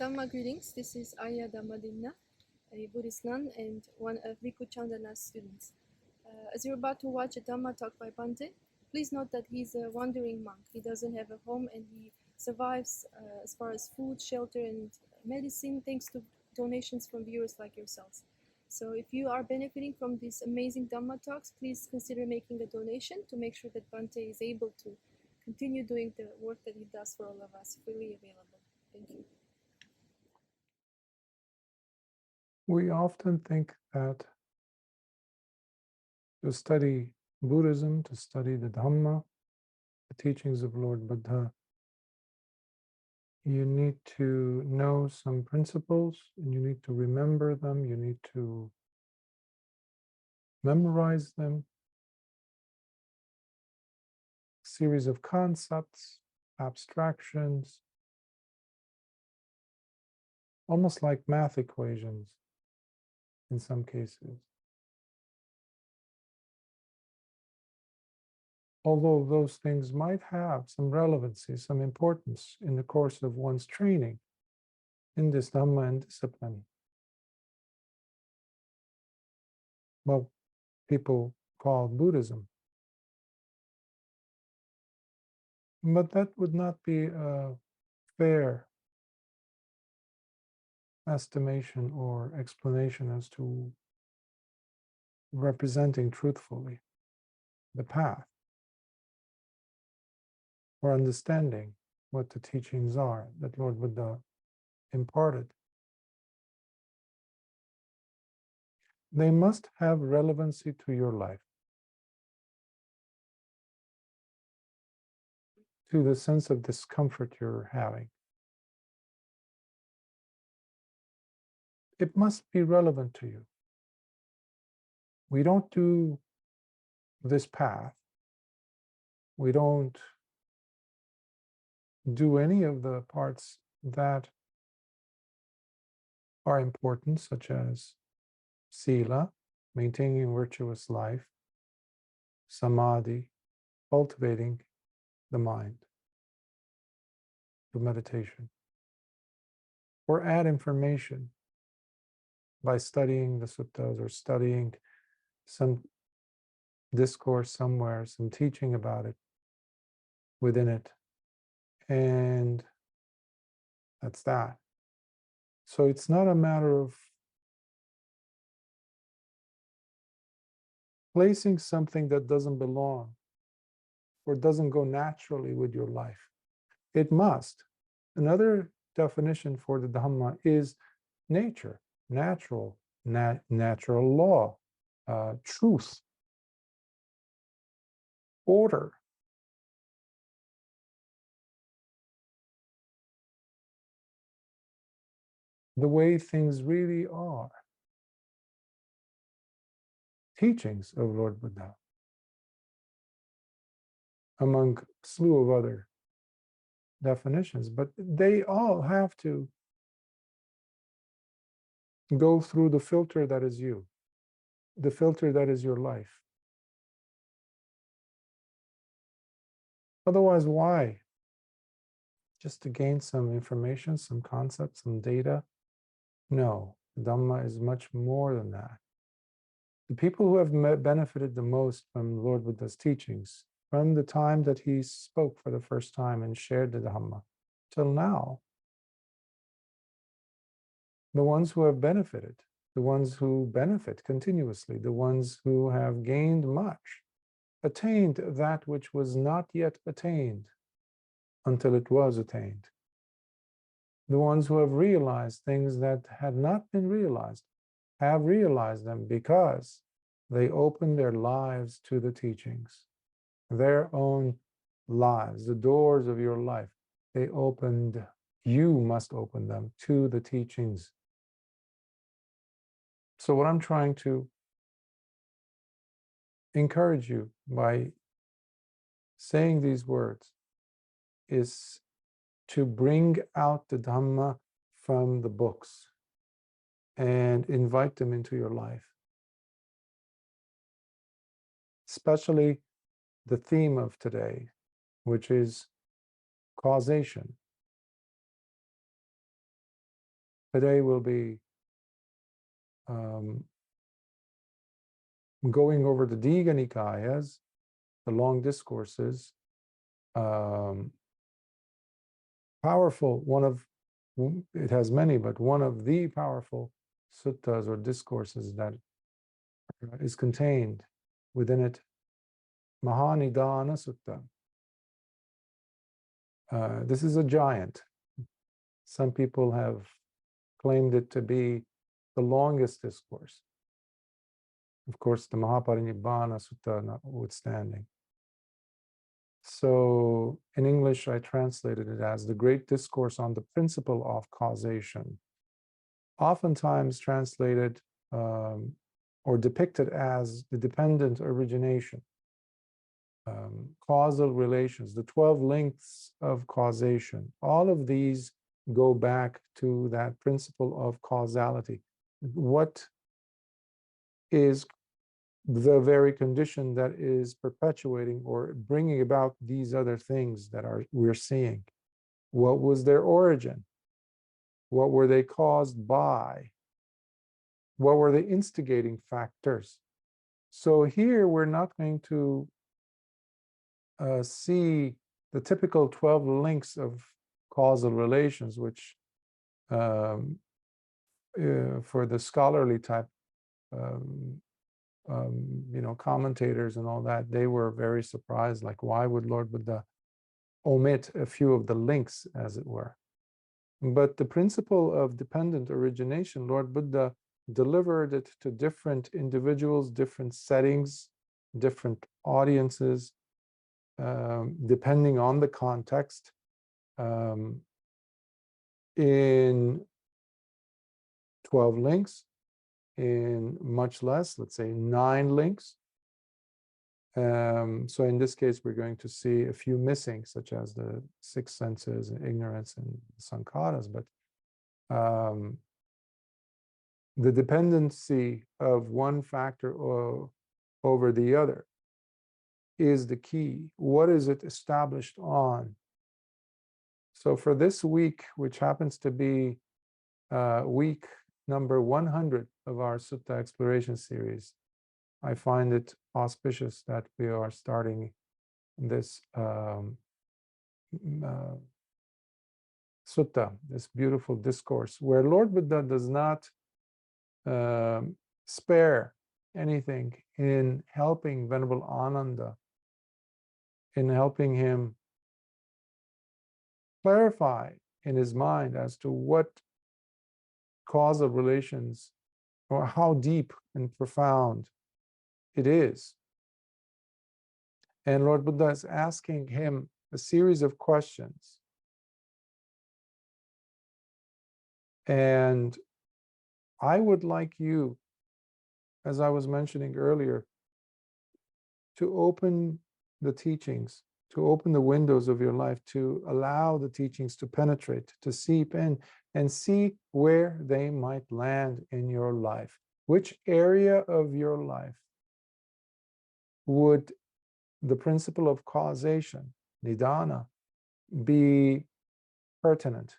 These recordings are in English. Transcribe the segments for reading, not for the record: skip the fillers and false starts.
Dhamma greetings. This is Arya Dhammadinna, a Buddhist nun and one of Bhante Candana's students. As you're about to watch a Dhamma talk by Bhante, please note that he's a wandering monk. He doesn't have a home and he survives as far as food, shelter, and medicine thanks to donations from viewers like yourselves. So if you are benefiting from these amazing Dhamma talks, please consider making a donation to make sure that Bhante is able to continue doing the work that he does for all of us, freely available. Thank you. We often think that to study Buddhism, to study the Dhamma, the teachings of Lord Buddha, you need to know some principles and you need to remember them, you need to memorize them, a series of concepts, abstractions, almost like math equations in some cases. Although those things might have some relevancy, some importance in the course of one's training in this Dhamma and discipline. Well, people call Buddhism. But that would not be a fair estimation or explanation as to representing truthfully the path or understanding what the teachings are that Lord Buddha imparted. They must have relevancy to your life, to the sense of discomfort you're having. It must be relevant to you. We don't do this path. We don't do any of the parts that are important, such as sila, maintaining a virtuous life, samadhi, cultivating the mind through meditation, or add information by studying the suttas or studying some discourse somewhere, some teaching about it within it, and that's that. So it's not a matter of placing something that doesn't belong or doesn't go naturally with your life. It must. Another definition for the Dhamma is nature, natural, natural law, truth, order. The way things really are. Teachings of Lord Buddha, among a slew of other definitions, but they all have to go through the filter that is you, the filter that is your life. Otherwise, why? Just to gain some information, some concepts, some data? No, Dhamma is much more than that. The people who have benefited the most from Lord Buddha's teachings, from the time that he spoke for the first time and shared the Dhamma, till now, the ones who have benefited, the ones who benefit continuously, the ones who have gained much, attained that which was not yet attained until it was attained. The ones who have realized things that had not been realized have realized them because they opened their lives to the teachings, their own lives, the doors of your life. They opened, you must open them to the teachings. So what I'm trying to encourage you by saying these words is to bring out the Dhamma from the books and invite them into your life. Especially the theme of today, which is causation. Today we'll be going over the Digha Nikayas, the long discourses, powerful, it has many, but one of the powerful suttas or discourses that is contained within it, Mahā Nidāna Sutta. This is a giant. Some people have claimed it to be the longest discourse. Of course, the Mahaparinibbana Sutta notwithstanding. So in English, I translated it as the Great Discourse on the Principle of Causation, oftentimes translated or depicted as the dependent origination, causal relations, the 12 links of causation. All of these go back to that principle of causality. What is the very condition that is perpetuating or bringing about these other things that we're seeing? What was their origin? What were they caused by? What were the instigating factors? So here we're not going to see the typical 12 links of causal relations, which for the scholarly type commentators and all that, they were very surprised, like, why would Lord Buddha omit a few of the links, as it were? But the principle of dependent origination, Lord Buddha delivered it to different individuals, different settings, different audiences, depending on the context, in 12 links, in much less, let's say 9 links. So in this case, we're going to see a few missing, such as the 6 senses and ignorance and sankharas, but the dependency of one factor over the other is the key. What is it established on? So for this week, which happens to be week number 100 of our Sutta Exploration series, I find it auspicious that we are starting this sutta, this beautiful discourse, where Lord Buddha does not spare anything in helping Venerable Ananda, in helping him clarify in his mind as to what causal relations or how deep and profound it is. And Lord Buddha is asking him a series of questions. And I would like you, as I was mentioning earlier, to open the teachings, to open the windows of your life, to allow the teachings to penetrate, to seep in, and see where they might land in your life. Which area of your life would the principle of causation, Nidāna, be pertinent?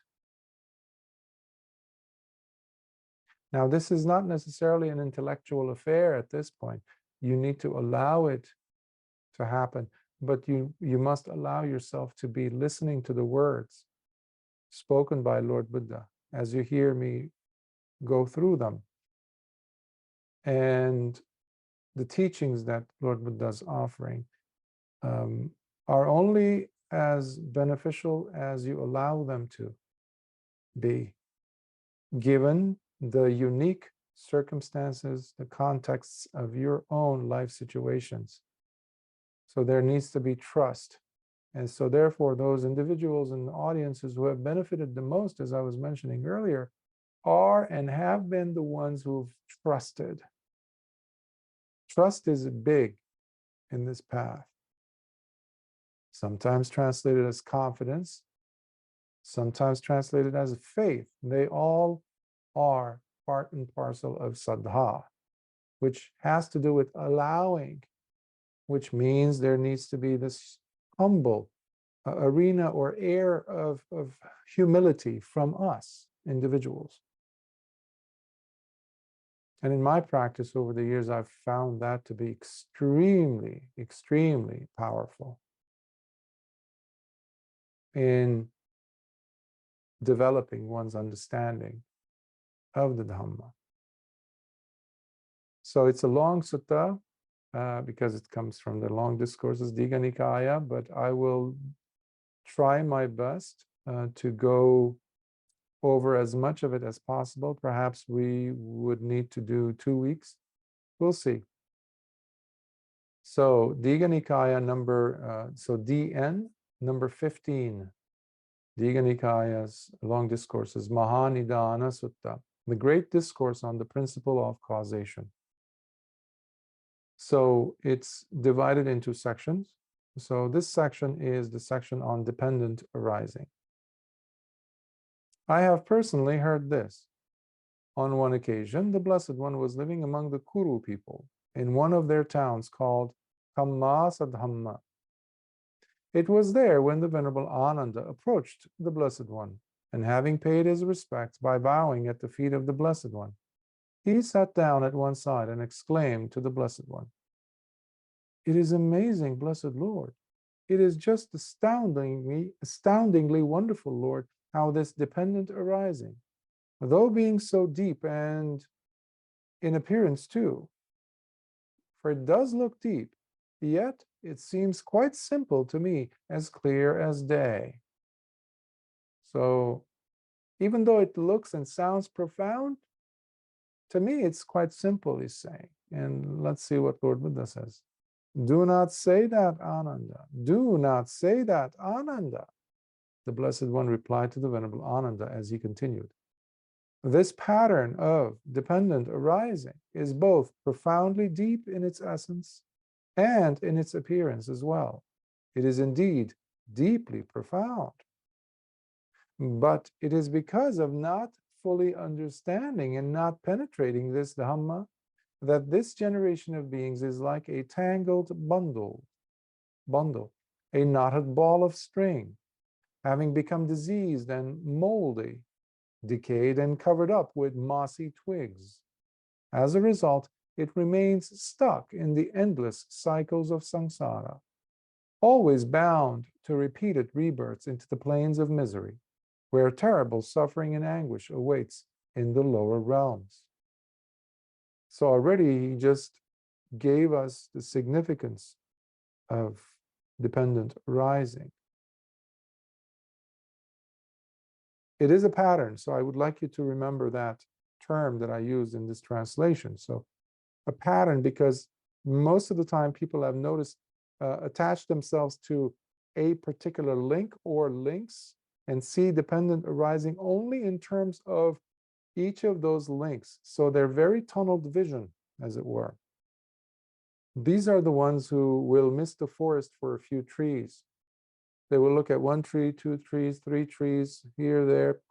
Now, this is not necessarily an intellectual affair at this point. You need to allow it to happen, but you must allow yourself to be listening to the words spoken by Lord Buddha as you hear me go through them. And the teachings that Lord Buddha is offering are only as beneficial as you allow them to be, given the unique circumstances, the contexts of your own life situations. So there needs to be trust. And so therefore, those individuals and audiences who have benefited the most, as I was mentioning earlier, are and have been the ones who've trusted. Trust is big in this path. Sometimes translated as confidence, sometimes translated as faith. They all are part and parcel of saddha, which has to do with allowing, which means there needs to be this humble arena or air of humility from us individuals. And in my practice over the years, I've found that to be extremely, extremely powerful in developing one's understanding of the Dhamma. So it's a long sutta because it comes from the long discourses, Digha Nikaya, but I will try my best to go over as much of it as possible. Perhaps we would need to do 2 weeks. We'll see. So Digha Nikaya so DN number 15. Digha Nikaya's long discourses, Mahā Nidāna Sutta, the Great Discourse on the Principle of Causation. So it's divided into sections. So this section is the section on dependent arising. I have personally heard this. On one occasion, the Blessed One was living among the Kuru people in one of their towns called Dhamma. It was there when the Venerable Ananda approached the Blessed One, and having paid his respects by bowing at the feet of the Blessed One, he sat down at one side and exclaimed to the Blessed One, "It is amazing, Blessed Lord. It is just astoundingly wonderful, Lord, how this dependent arising, though being so deep and in appearance too, for it does look deep, yet it seems quite simple to me, as clear as day." So even though it looks and sounds profound, to me it's quite simple, he's saying. And let's see what Lord Buddha says. Do not say that, Ananda. Do not say that, Ananda. The Blessed One replied to the Venerable Ananda as he continued. This pattern of dependent arising is both profoundly deep in its essence and in its appearance as well. It is indeed deeply profound. But it is because of not fully understanding and not penetrating this Dhamma that this generation of beings is like a tangled bundle, a knotted ball of string, having become diseased and moldy, decayed and covered up with mossy twigs. As a result, it remains stuck in the endless cycles of samsara, always bound to repeated rebirths into the plains of misery, where terrible suffering and anguish awaits in the lower realms. So already he just gave us the significance of dependent arising. It is a pattern, so I would like you to remember that term that I used in this translation. So a pattern, because most of the time people have noticed, attach themselves to a particular link or links and see dependent arising only in terms of each of those links. So they're very tunneled vision, as it were. These are the ones who will miss the forest for a few trees. They will look at 1 tree, 2 trees, 3 trees, here, there.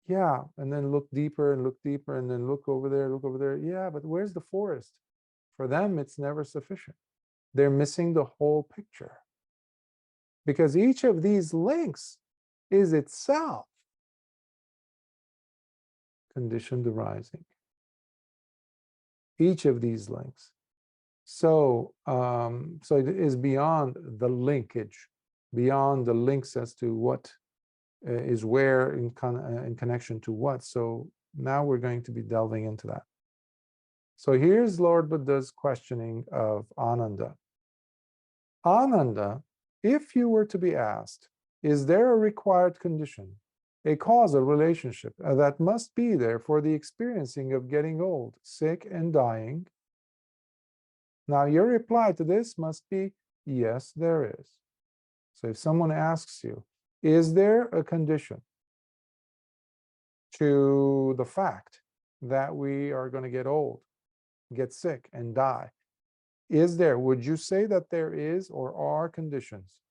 Yeah, and then look deeper and then look over there. Yeah, but where's the forest? For them, it's never sufficient. They're missing the whole picture. Because each of these links is itself conditioned arising. Each of these links. So it is beyond the linkage, beyond the links as to what is where in connection to what. So now we're going to be delving into that. So here's Lord Buddha's questioning of Ananda. Ananda, if you were to be asked, is there a required condition, a causal relationship that must be there for the experiencing of getting old, sick, and dying? Now your reply to this must be, yes, there is. So if someone asks you, is there a condition to the fact that we are going to get old, get sick, and die? Would you say that there is or are conditions?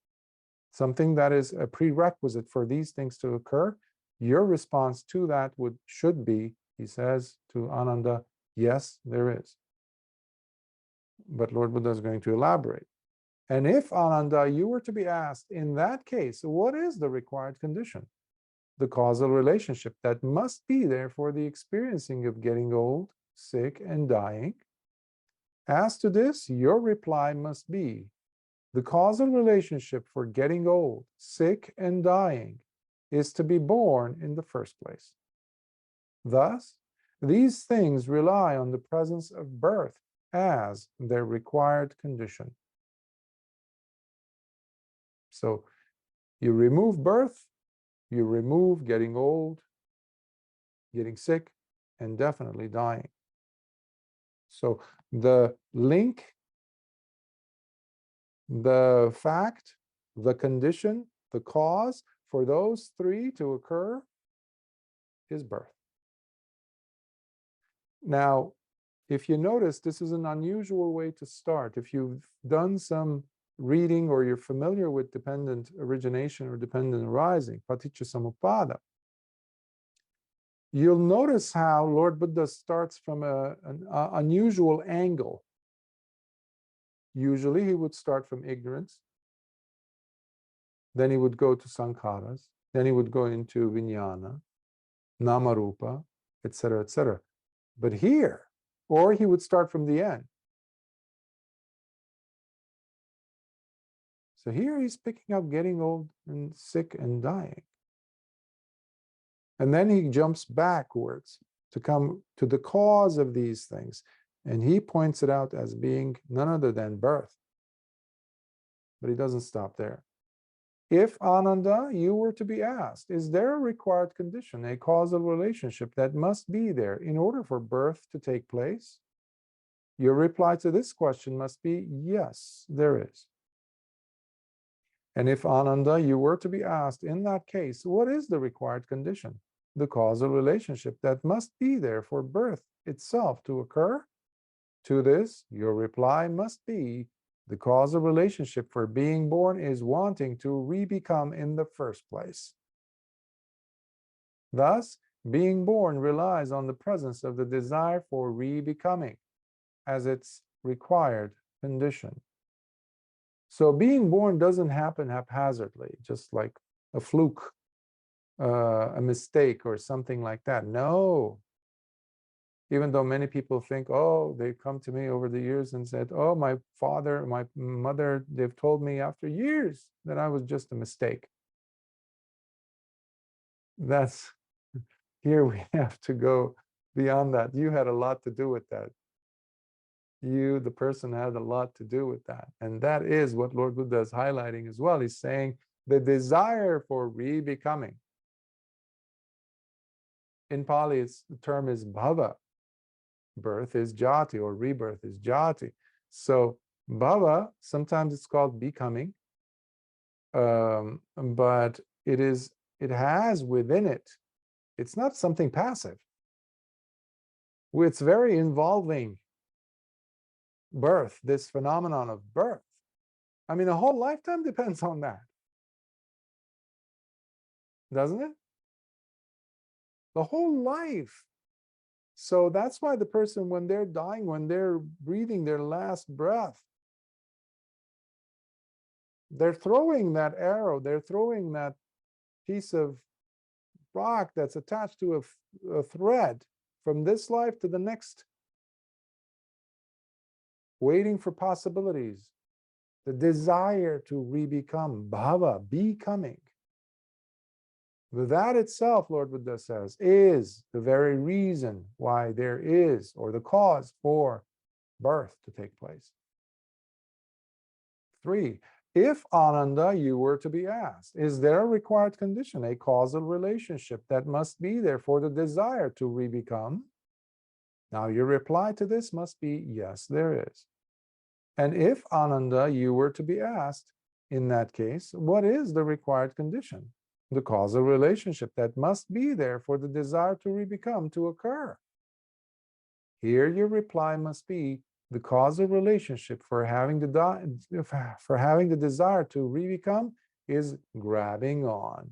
Something that is a prerequisite for these things to occur? Your response to that should be, he says to Ananda, yes, there is. But Lord Buddha is going to elaborate. And if, Ananda, you were to be asked, in that case, what is the required condition? The causal relationship that must be there for the experiencing of getting old, sick, and dying. As to this, your reply must be, the causal relationship for getting old, sick, and dying is to be born in the first place. Thus, these things rely on the presence of birth as their required condition. So, you remove birth, you remove getting old, getting sick, and definitely dying. So the link, the fact, the condition, the cause for those three to occur is birth. Now, if you notice, this is an unusual way to start. If you've done some reading or you're familiar with dependent origination or dependent arising, paticcasamuppada, you'll notice how Lord Buddha starts from an unusual angle. Usually he would start from ignorance, then he would go to sankharas, then he would go into vijnana, namarupa, etc., etc. But here, or he would start from the end. So here he's picking up getting old and sick and dying. And then he jumps backwards to come to the cause of these things. And he points it out as being none other than birth. But he doesn't stop there. If, Ananda, you were to be asked, is there a required condition, a causal relationship that must be there in order for birth to take place? Your reply to this question must be, yes, there is. And if, Ananda, you were to be asked, in that case, what is the required condition, the causal relationship that must be there for birth itself to occur? To this, your reply must be, the causal relationship for being born is wanting to re-become in the first place. Thus, being born relies on the presence of the desire for re-becoming as its required condition. So being born doesn't happen haphazardly, just like a fluke, a mistake or something like that. No. Even though many people think, oh, they've come to me over the years and said, oh, my father, my mother, they've told me after years that I was just a mistake. That's, here we have to go beyond that. You had a lot to do with that. You, the person, had a lot to do with that. And that is what Lord Buddha is highlighting as well. He's saying the desire for re-becoming. In Pali, the term is bhava. Birth is jati, or rebirth is jati. So bhava, sometimes it's called becoming, but it has within it, it's not something passive. It's very involving birth, this phenomenon of birth. I mean, a whole lifetime depends on that, doesn't it? The whole life. So that's why the person, when they're dying, when they're breathing their last breath, they're throwing that arrow, they're throwing that piece of rock that's attached to a thread from this life to the next, waiting for possibilities, the desire to re-become, bhava, becoming. That itself, Lord Buddha says, is the very reason why there is, or the cause for birth to take place. 3. If, Ananda, you were to be asked, is there a required condition, a causal relationship that must be there for the desire to re-become? Now your reply to this must be, yes, there is. And if, Ananda, you were to be asked, in that case, what is the required condition, the causal relationship that must be there for the desire to re-become to occur? Here your reply must be, the causal relationship for having the desire to re-become is grabbing on.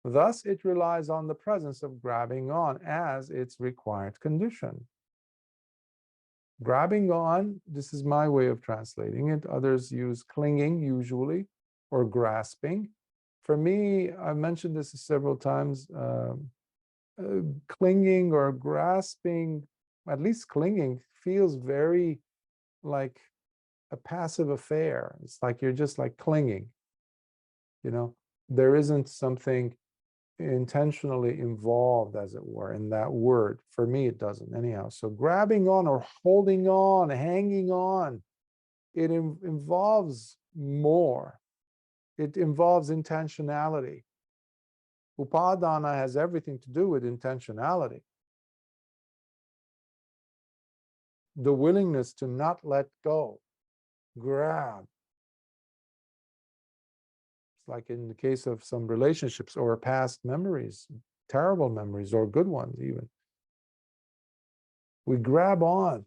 Thus, it relies on the presence of grabbing on as its required condition. Grabbing on, this is my way of translating it. Others use clinging usually, or grasping. For me, I've mentioned this several times, clinging or grasping at least clinging, feels very like a passive affair. It's like you're just like clinging, there isn't something intentionally involved, as it were, in that word. For me, it doesn't anyhow. So grabbing on or holding on, hanging on, it involves more. It involves intentionality. Upadana has everything to do with intentionality. The willingness to not let go, grab. It's like in the case of some relationships or past memories, terrible memories or good ones even. We grab on.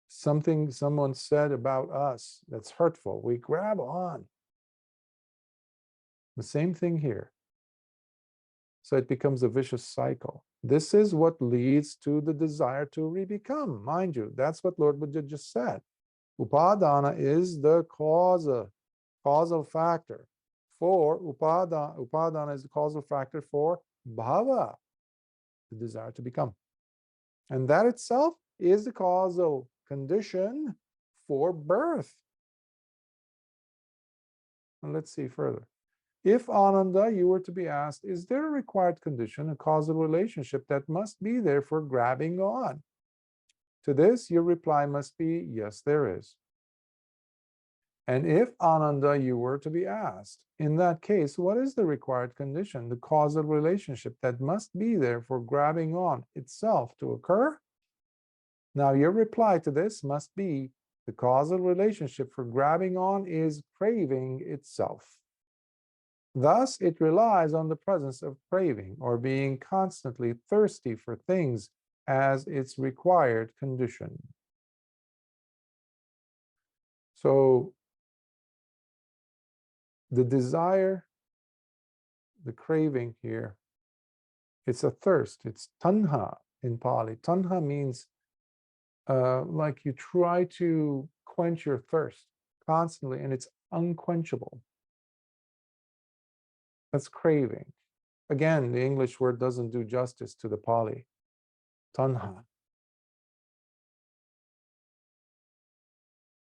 Something someone said about us that's hurtful, we grab on. The same thing here. So it becomes a vicious cycle. This is what leads to the desire to re-become. Mind you, that's what Lord Buddha just said. Upadana is the causal factor for upadana. Upadana is the causal factor for bhava, the desire to become. And that itself is the causal condition for birth. And let's see further. If, Ananda, you were to be asked, is there a required condition, a causal relationship that must be there for grabbing on? To this, your reply must be, yes, there is. And if, Ananda, you were to be asked, in that case, what is the required condition, the causal relationship that must be there for grabbing on itself to occur? Now, your reply to this must be, the causal relationship for grabbing on is craving itself. Thus, it relies on the presence of craving or being constantly thirsty for things as its required condition. So, the desire, the craving here, it's a thirst. It's tanha in Pali. Tanha means like you try to quench your thirst constantly, and it's unquenchable. That's craving. Again, the English word doesn't do justice to the Pali. Tanha.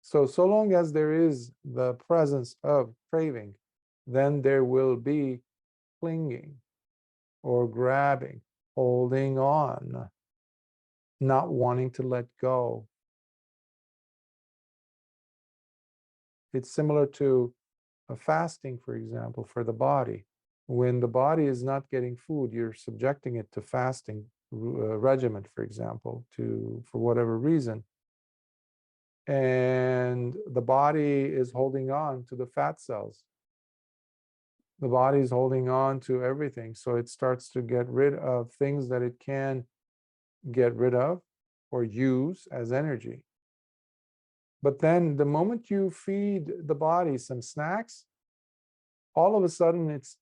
So long as there is the presence of craving, then there will be clinging or grabbing, holding on, not wanting to let go. It's similar to a fasting, for example, for the body. When the body is not getting food, you're subjecting it to fasting regimen, for example, for whatever reason. And the body is holding on to the fat cells. The body is holding on to everything. So it starts to get rid of things that it can get rid of or use as energy. But then the moment you feed the body some snacks, all of a sudden it's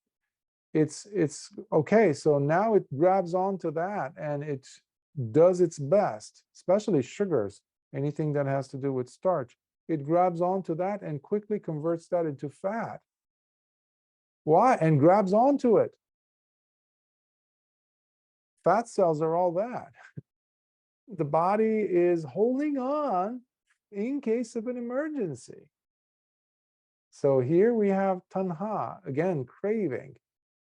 okay. So now it grabs onto that and it does its best, especially sugars, anything that has to do with starch. It grabs onto that and quickly converts that into fat. Why? And grabs onto it. Fat cells are all that. The body is holding on in case of an emergency. So here we have tanha, again, craving.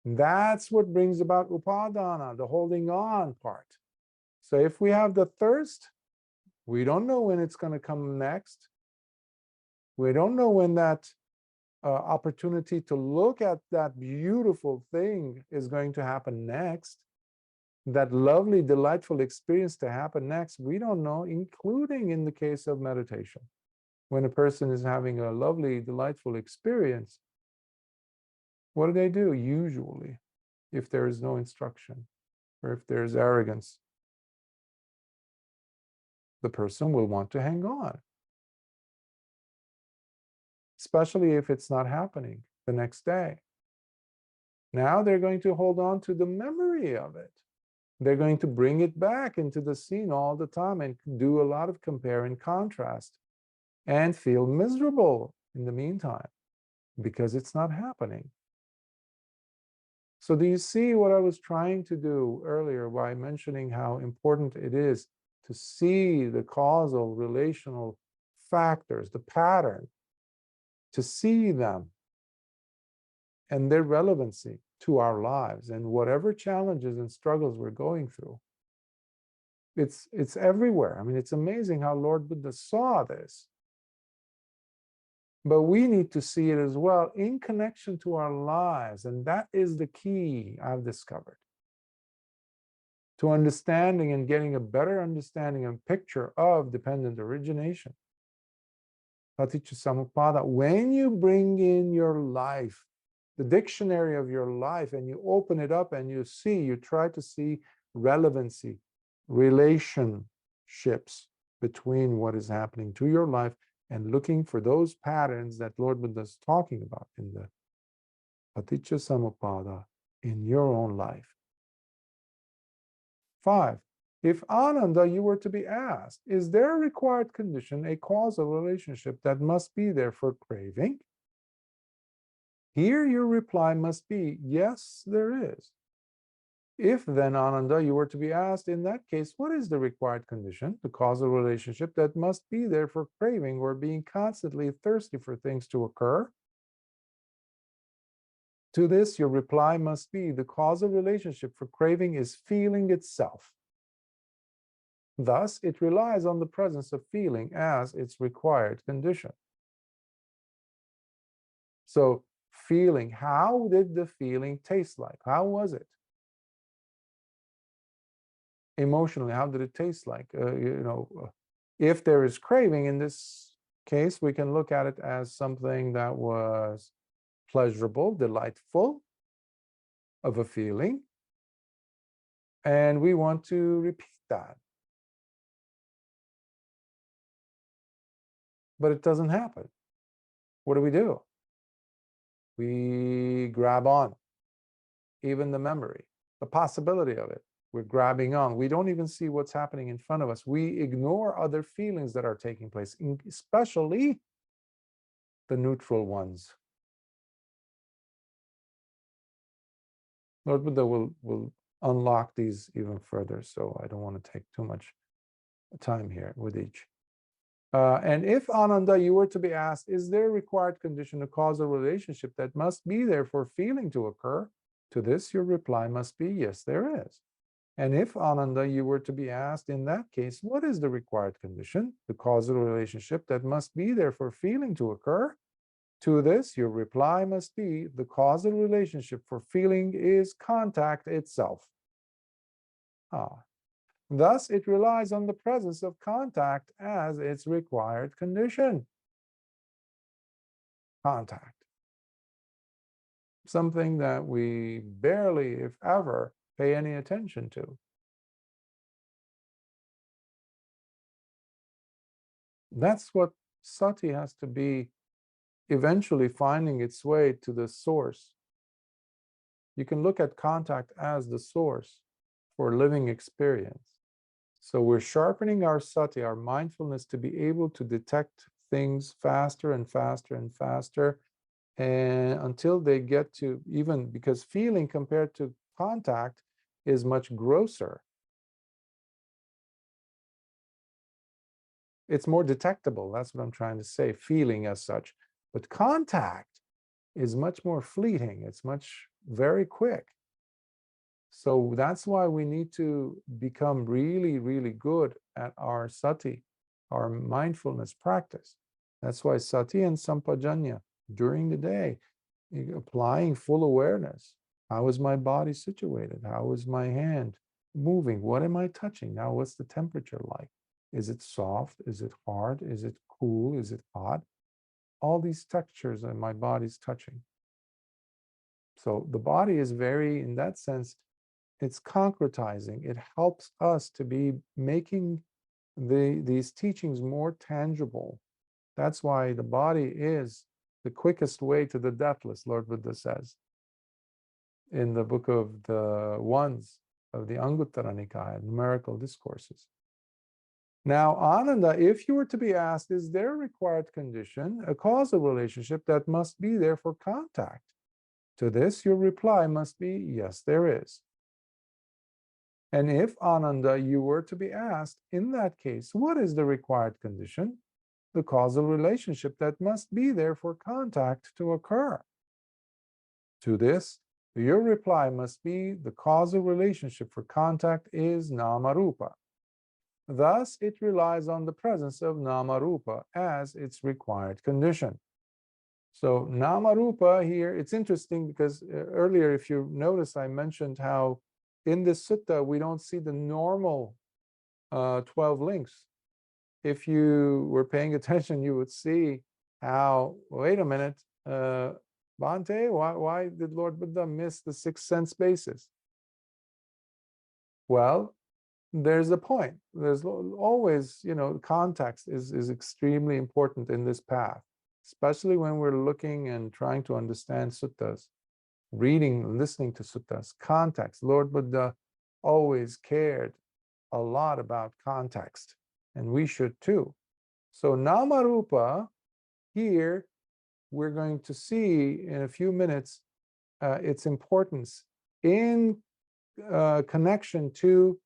That's what brings about upadana, the holding on part. So if we have the thirst, we don't know when it's going to come next. We don't know when that opportunity to look at that beautiful thing is going to happen next. That lovely, delightful experience to happen next, we don't know, including in the case of meditation. When a person is having a lovely, delightful experience, what do they do usually if there is no instruction or if there's arrogance? The person will want to hang on, especially if it's not happening the next day. Now they're going to hold on to the memory of it. They're going to bring it back into the scene all the time and do a lot of compare and contrast and feel miserable in the meantime because it's not happening. So do you see what I was trying to do earlier by mentioning how important it is to see the causal relational factors, the pattern, to see them and their relevancy to our lives and whatever challenges and struggles we're going through. It's everywhere. I mean, it's amazing how Lord Buddha saw this. But we need to see it as well in connection to our lives. And that is the key I've discovered to understanding and getting a better understanding and picture of dependent origination. Paticca Samuppada, when you bring in your life, the dictionary of your life, and you open it up and you see, you try to see relevancy, relationships between what is happening to your life and looking for those patterns that Lord Buddha is talking about in the Paticca Samuppada in your own life. 5. If Ananda, you were to be asked, is there a required condition, a causal relationship that must be there for craving? Here your reply must be, yes, there is. If then, Ananda, you were to be asked, in that case, what is the required condition, the causal relationship that must be there for craving or being constantly thirsty for things to occur? To this, your reply must be, the causal relationship for craving is feeling itself. Thus, it relies on the presence of feeling as its required condition. So, feeling, how did the feeling taste like? How was it? Emotionally, how did it taste like? If there is craving, in this case, we can look at it as something that was pleasurable, delightful of a feeling, and we want to repeat that. But it doesn't happen. What do? We grab on, even the memory, the possibility of it. We're grabbing on. We don't even see what's happening in front of us. We ignore other feelings that are taking place, especially the neutral ones. Lord Buddha will unlock these even further, so I don't want to take too much time here with each. And if, Ananda, you were to be asked, is there a required condition, a causal relationship that must be there for feeling to occur? To this, your reply must be, yes, there is. And if, Ananda, you were to be asked, in that case, what is the required condition, the causal relationship that must be there for feeling to occur? To this, your reply must be, the causal relationship for feeling is contact itself. Thus, it relies on the presence of contact as its required condition. Contact. Something that we barely, if ever, pay any attention to. That's what sati has to be eventually finding its way to the source. You can look at contact as the source for living experience. So we're sharpening our sati, our mindfulness, to be able to detect things faster and faster and faster, and until they get to, even because feeling compared to contact is much grosser. It's more detectable. That's what I'm trying to say, feeling as such. But contact is much more fleeting. It's very quick. So that's why we need to become really, really good at our sati, our mindfulness practice. That's why sati and sampajanya during the day, applying full awareness. How is my body situated? How is my hand moving? What am I touching? Now, what's the temperature like? Is it soft? Is it hard? Is it cool? Is it hot? All these textures that my body's touching. So the body is very, in that sense, it's concretizing. It helps us to be making these teachings more tangible. That's why the body is the quickest way to the deathless, Lord Buddha says in the book of the ones of the Anguttara Nikaya, numerical discourses. Now, Ananda, if you were to be asked, is there a required condition, a causal relationship that must be there for contact? To this, your reply must be, yes, there is. And if, Ananda, you were to be asked, in that case, what is the required condition? The causal relationship that must be there for contact to occur. To this, your reply must be, the causal relationship for contact is Namarupa. Thus, it relies on the presence of Namarupa as its required condition. So Namarupa here, it's interesting because earlier, if you notice, I mentioned how in this sutta, we don't see the normal 12 links. If you were paying attention, you would see how, wait a minute, Bhante, why did Lord Buddha miss the 6 sense bases? Well, there's a point. There's always, context is extremely important in this path, especially when we're looking and trying to understand suttas, reading, listening to suttas. Context. Lord Buddha always cared a lot about context, and we should too. So Namarupa, here we're going to see in a few minutes its importance in connection to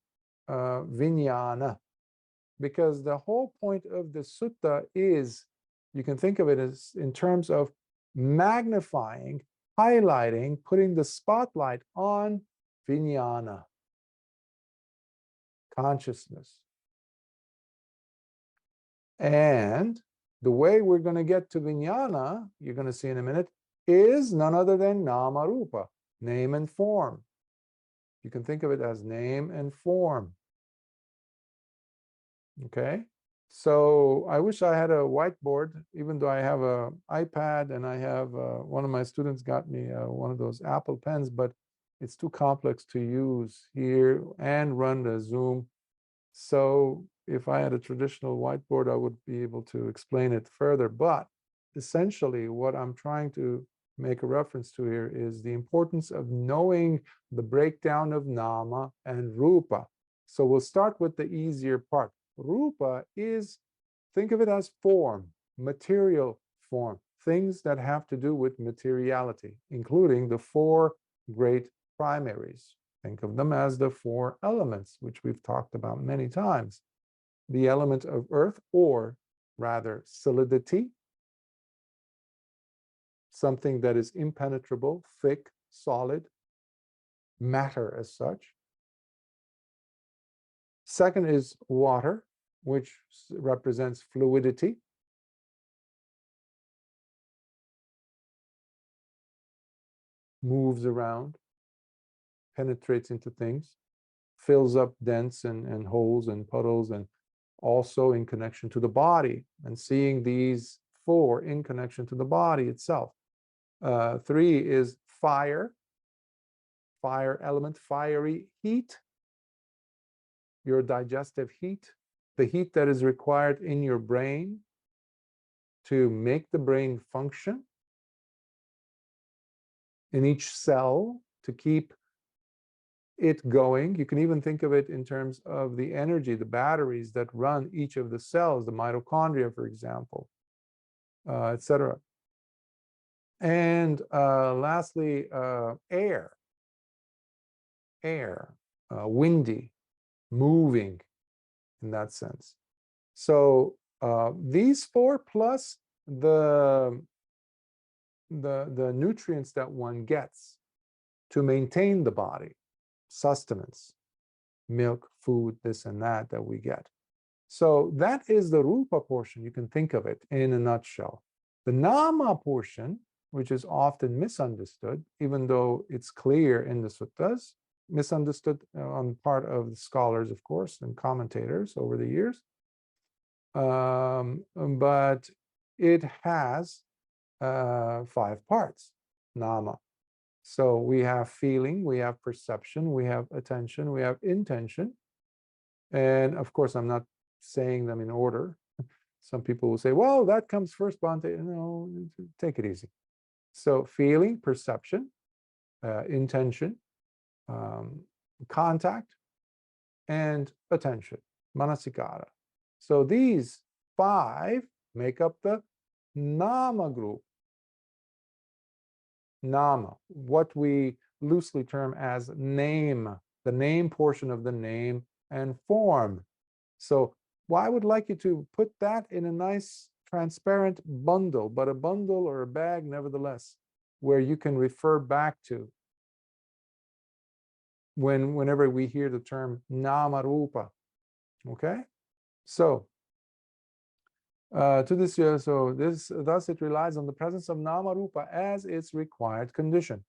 vijnana, because the whole point of the sutta is, you can think of it as in terms of magnifying, highlighting, putting the spotlight on vijnana, consciousness. And the way we're going to get to vijnana, you're going to see in a minute, is none other than namarupa, name and form. You can think of it as name and form. Okay, so I wish I had a whiteboard, even though I have an iPad and I have one of my students got me one of those Apple pens, but it's too complex to use here and run the Zoom. So if I had a traditional whiteboard, I would be able to explain it further. But essentially, what I'm trying to make a reference to here is the importance of knowing the breakdown of nama and rupa. So we'll start with the easier part. Rupa is, think of it as form, material form, things that have to do with materiality, including the 4 great primaries. Think of them as the 4 elements, which we've talked about many times. The element of earth, or rather solidity, something that is impenetrable, thick, solid, matter as such. Second is water, which represents fluidity. Moves around, penetrates into things, fills up dents and holes and puddles, and also in connection to the body, and seeing these 4 in connection to the body itself. 3 is fire, fire element, fiery heat, your digestive heat, the heat that is required in your brain to make the brain function, in each cell to keep it going. You can even think of it in terms of the energy, the batteries that run each of the cells, the mitochondria, for example, etc. And lastly, air, windy, moving in that sense. So these 4 plus the nutrients that one gets to maintain the body, sustenance, milk, food, this and that we get. So that is the rupa portion. You can think of it in a nutshell. The nama portion, which is often misunderstood, even though it's clear in the suttas, misunderstood on part of the scholars, of course, and commentators over the years. But it has 5 parts, nama. So we have feeling, we have perception, we have attention, we have intention. And of course, I'm not saying them in order. Some people will say, well, that comes first, Bhante. No, take it easy. So feeling, perception, intention, contact, and attention, manasikara. So these 5 make up the nama group. nama, what we loosely term as name, the name portion of the name, and form. So I would like you to put that in a nice transparent bundle, but a bundle or a bag nevertheless, where you can refer back to whenever we hear the term nama rupa. Okay, so thus it relies on the presence of nama rupa as its required condition.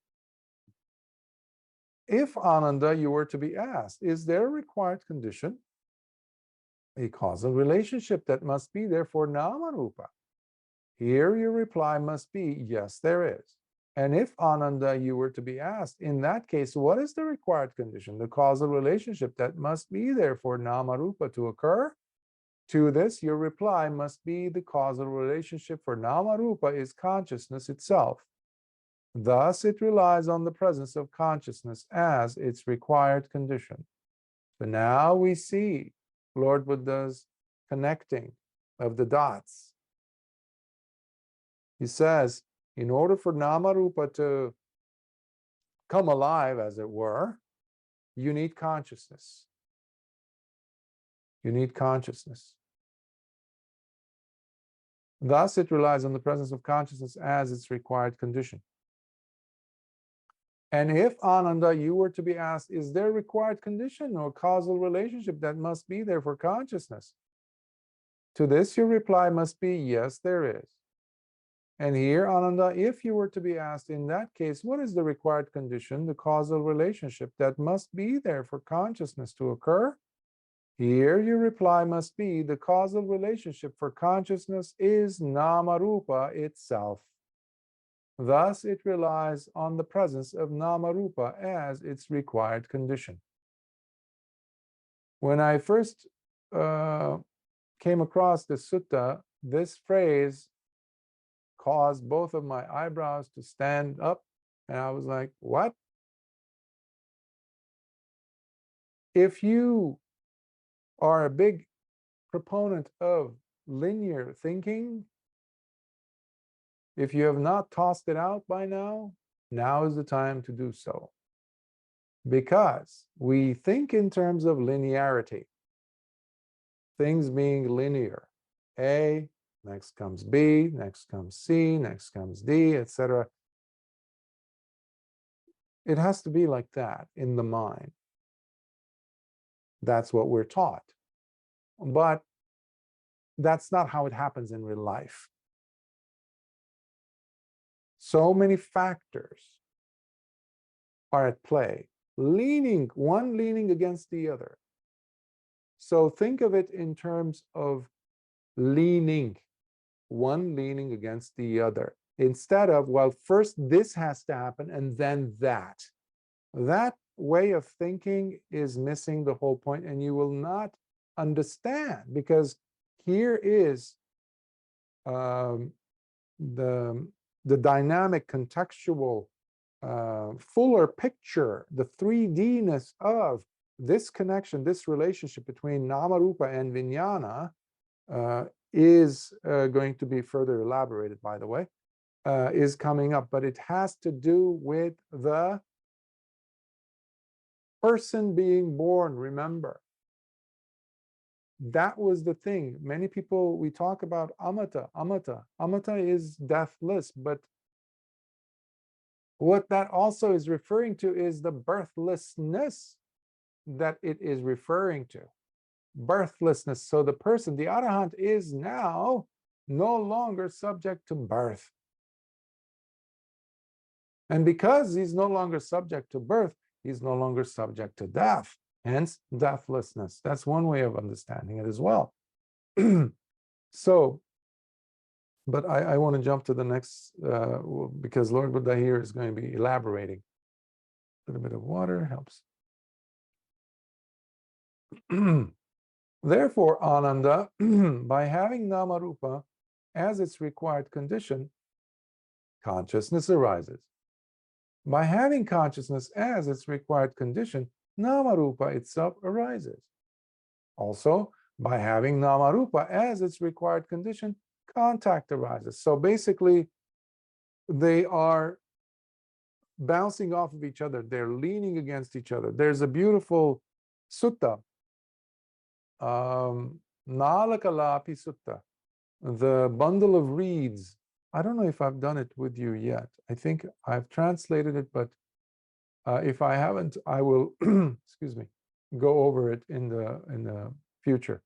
If, Ananda, you were to be asked, is there a required condition, a causal relationship that must be there for nama rupa? Here your reply must be, yes, there is. And if, Ananda, you were to be asked, in that case, what is the required condition, the causal relationship that must be there for nama rupa to occur? To this, your reply must be, the causal relationship for nama rupa is consciousness itself. Thus, it relies on the presence of consciousness as its required condition. So now we see Lord Buddha's connecting of the dots. He says, in order for nama rupa to come alive, as it were, you need consciousness. You need consciousness. Thus, it relies on the presence of consciousness as its required condition. And if, Ananda, you were to be asked, is there a required condition or causal relationship that must be there for consciousness? To this, your reply must be, yes, there is. And here, Ananda, if you were to be asked, in that case, what is the required condition, the causal relationship that must be there for consciousness to occur? Here, your reply must be, the causal relationship for consciousness is nama rupa itself. Thus, it relies on the presence of nama rupa as its required condition. When I first came across this sutta, this phrase caused both of my eyebrows to stand up, and I was like, what? If you are a big proponent of linear thinking, if you have not tossed it out by now, now is the time to do so. Because we think in terms of linearity, things being linear. A, next comes B, next comes C, next comes D, etc. It has to be like that in the mind. That's what we're taught. But that's not how it happens in real life. So many factors are at play, one leaning against the other. So think of it in terms of leaning, one leaning against the other, instead of, well, first this has to happen and then that. That way of thinking is missing the whole point, and you will not understand, because here is the dynamic, contextual, fuller picture, the 3D-ness of this connection, this relationship between nama rupa and vijnana is going to be further elaborated, by the way, is coming up, but it has to do with the person being born. Remember, that was the thing. Many people, we talk about amata. Amata is deathless, but what that also is referring to is the birthlessness that it is referring to. Birthlessness. So the person, the arahant, is now no longer subject to birth. And because he's no longer subject to birth, he's no longer subject to death, hence deathlessness. That's one way of understanding it as well. So, but I want to jump to the next, because Lord Buddha here is going to be elaborating. A little bit of water helps. Therefore, Ananda, by having nama rupa as its required condition, consciousness arises. By having consciousness as its required condition, nama rupa itself arises. Also, by having nama rupa as its required condition, contact arises. So basically, they are bouncing off of each other. They're leaning against each other. There's a beautiful sutta, Nalakalapi Sutta, the bundle of reeds. I don't know if I've done it with you yet. I think I've translated it, but if I haven't, I will, excuse me, go over it in the future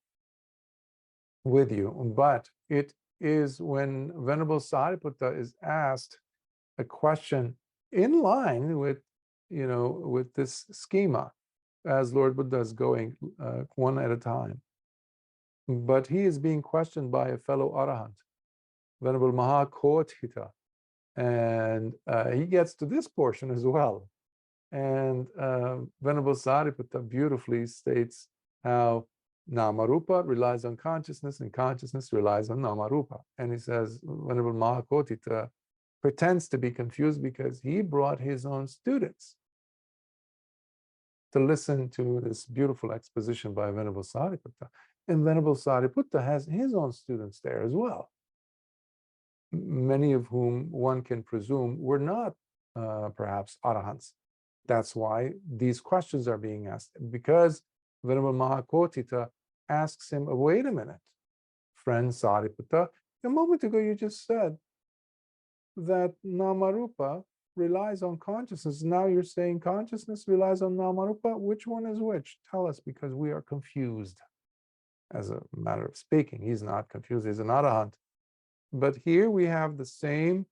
with you. But it is when Venerable Sariputta is asked a question in line with, with this schema, as Lord Buddha is going one at a time. But he is being questioned by a fellow Arahant, Venerable Mahā Nidāna, and he gets to this portion as well. And Venerable Sariputta beautifully states how Namarupa relies on consciousness and consciousness relies on Namarupa. And he says, Venerable Mahā Nidāna pretends to be confused because he brought his own students to listen to this beautiful exposition by Venerable Sariputta. And Venerable Sariputta has his own students there as well, many of whom one can presume were not perhaps Arahants. That's why these questions are being asked, because Venerable Mahā Nidāna asks him, wait a minute, friend Sariputta, a moment ago you just said that Namarupa relies on consciousness. Now you're saying consciousness relies on Namarupa. Which one is which? Tell us, because we are confused. As a matter of speaking, he's not confused, he's an Arahant. But here we have the same,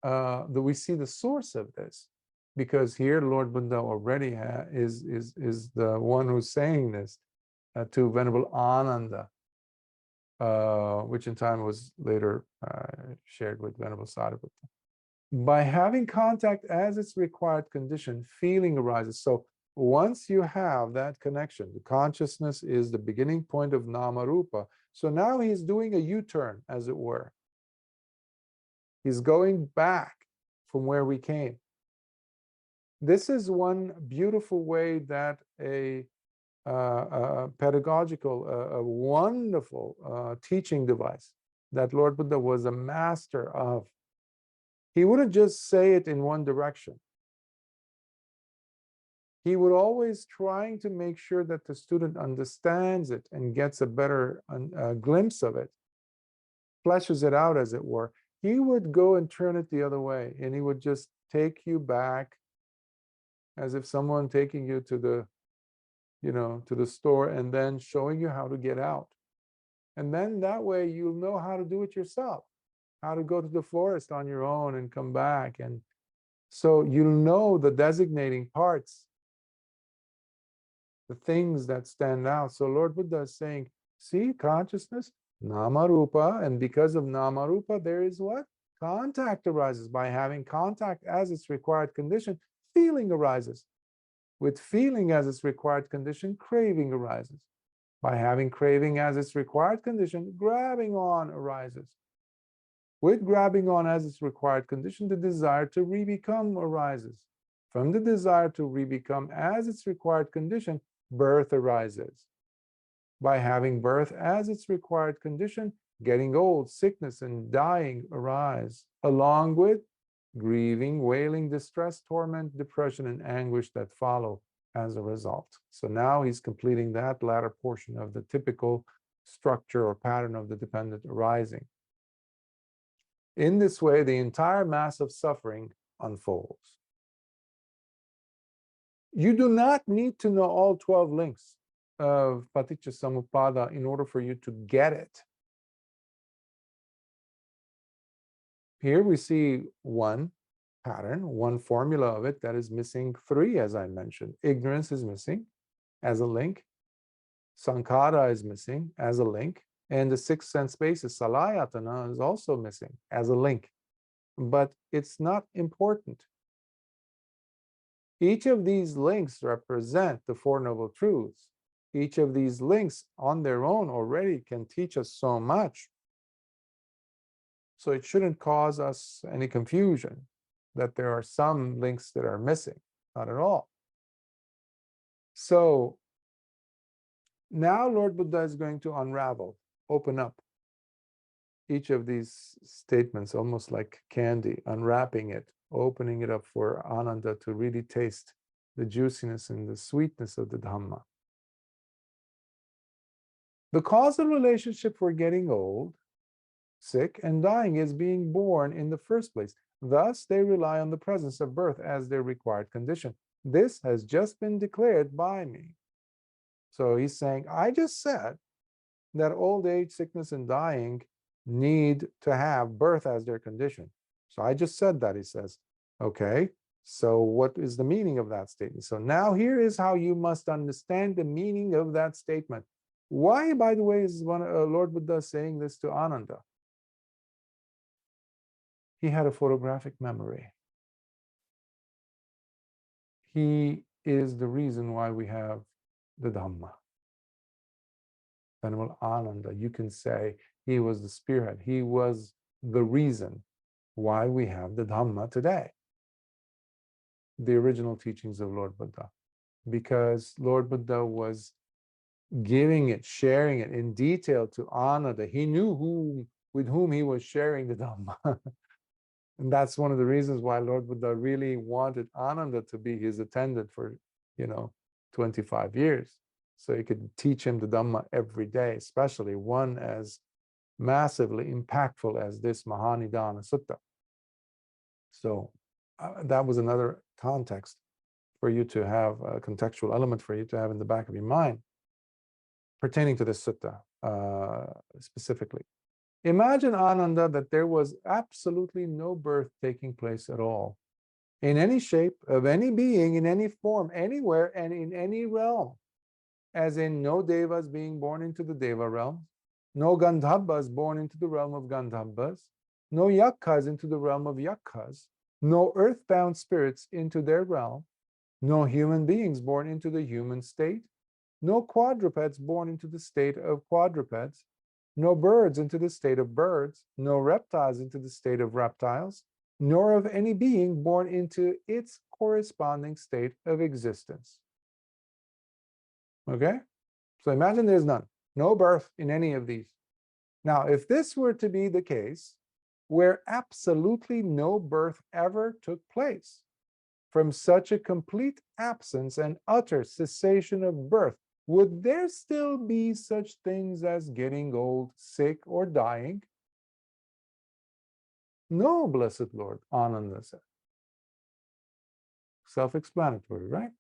we see the source of this, because here Lord Buddha already is the one who's saying this to Venerable Ananda, which in time was later shared with Venerable Sariputta. By having contact as its required condition, feeling arises. So once you have that connection, the consciousness is the beginning point of Namarupa. So now he's doing a U-turn, as it were. He's going back from where we came. This is one beautiful way that a pedagogical, a wonderful teaching device that Lord Buddha was a master of. He wouldn't just say it in one direction. He would always trying to make sure that the student understands it and gets a better glimpse of it, fleshes it out, as it were. He would go and turn it the other way, and he would just take you back as if someone taking you to the, to the store and then showing you how to get out. And then that way you'll know how to do it yourself, how to go to the forest on your own and come back. And so you'll know the designating parts, the things that stand out. So Lord Buddha is saying, see, consciousness, Namarupa, and because of Namarupa, there is what? Contact arises. By having contact as its required condition, feeling arises. With feeling as its required condition, craving arises. By having craving as its required condition, grabbing on arises. With grabbing on as its required condition, the desire to re-become arises. From the desire to re-become as its required condition, birth arises. By having birth as its required condition, getting old, sickness, and dying arise, along with grieving, wailing, distress, torment, depression, and anguish that follow as a result. So now he's completing that latter portion of the typical structure or pattern of the dependent arising. In this way, the entire mass of suffering unfolds. You do not need to know all 12 links of Paticca in order for you to get it. Here we see one pattern, one formula of it that is missing 3, as I mentioned. Ignorance is missing as a link. Sankhara is missing as a link. And the 6th sense basis, Salayatana, is also missing as a link. But it's not important. Each of these links represent the Four Noble Truths. Each of these links on their own already can teach us so much. So it shouldn't cause us any confusion that there are some links that are missing. Not at all. So now Lord Buddha is going to unravel, open up each of these statements, almost like candy, unwrapping it opening it up for Ananda to really taste the juiciness and the sweetness of the Dhamma. The causal relationship for getting old, sick, and dying is being born in the first place. Thus, they rely on the presence of birth as their required condition. This has just been declared by me. So he's saying, I just said that old age, sickness, and dying need to have birth as their condition. So I just said that, he says. Okay, so what is the meaning of that statement? So now here is how you must understand the meaning of that statement. Why, by the way, is Lord Buddha saying this to Ananda? He had a photographic memory. He is the reason why we have the Dhamma. Venerable Ananda, you can say he was the spearhead. He was the reason why we have the Dhamma today. The original teachings of Lord Buddha. Because Lord Buddha was giving it, sharing it in detail to Ananda. He knew with whom he was sharing the Dhamma. And that's one of the reasons why Lord Buddha really wanted Ananda to be his attendant for, 25 years. So he could teach him the Dhamma every day, especially one as massively impactful as this Mahā Nidāna Sutta. So that was another context for you to have, a contextual element for you to have in the back of your mind pertaining to this sutta specifically. Imagine, Ananda, that there was absolutely no birth taking place at all, in any shape, of any being, in any form, anywhere, and in any realm. As in, no devas being born into the deva realm, no gandhabhas born into the realm of gandhabhas, no yakkhas into the realm of yakkhas, no earthbound spirits into their realm, no human beings born into the human state, no quadrupeds born into the state of quadrupeds, no birds into the state of birds, no reptiles into the state of reptiles, nor of any being born into its corresponding state of existence. Okay? So imagine there's none, no birth in any of these. Now, if this were to be the case, where absolutely no birth ever took place, from such a complete absence and utter cessation of birth, would there still be such things as getting old, sick, or dying? No, blessed Lord, Ananda said. Self-explanatory, right?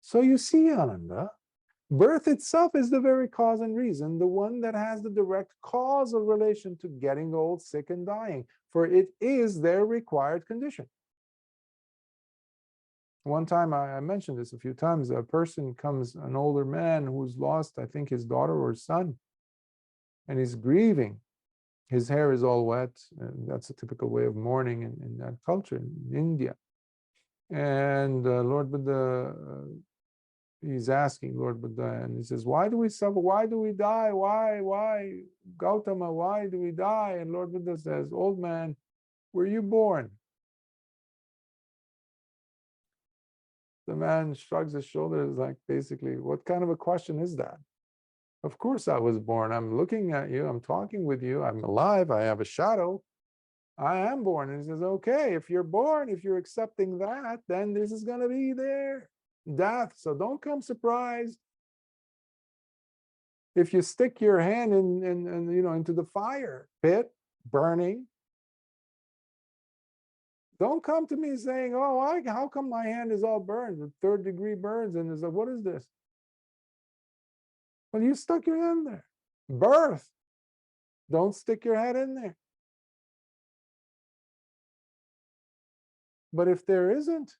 So you see, Ananda, birth itself is the very cause and reason, the one that has the direct causal relation to getting old, sick, and dying, for it is their required condition. One time, I mentioned this a few times, a person comes, an older man who's lost, I think, his daughter or son, and he's grieving. His hair is all wet, and that's a typical way of mourning in that culture, in India. And Lord Buddha, he's asking Lord Buddha, and he says, why do we suffer? Why do we die? Why, Gautama, why do we die? And Lord Buddha says, old man, were you born? The man shrugs his shoulders, like, basically, what kind of a question is that? Of course I was born. I'm looking at you. I'm talking with you. I'm alive. I have a shadow. I am born. And he says, okay, if you're born, if you're accepting that, then this is going to be there. Death. So don't come surprised if you stick your hand into the fire pit, burning. Don't come to me saying, oh, how come my hand is all burned with 3rd-degree burns? And it's like, what is this? Well, you stuck your hand there. Birth. Don't stick your head in there. But if there isn't,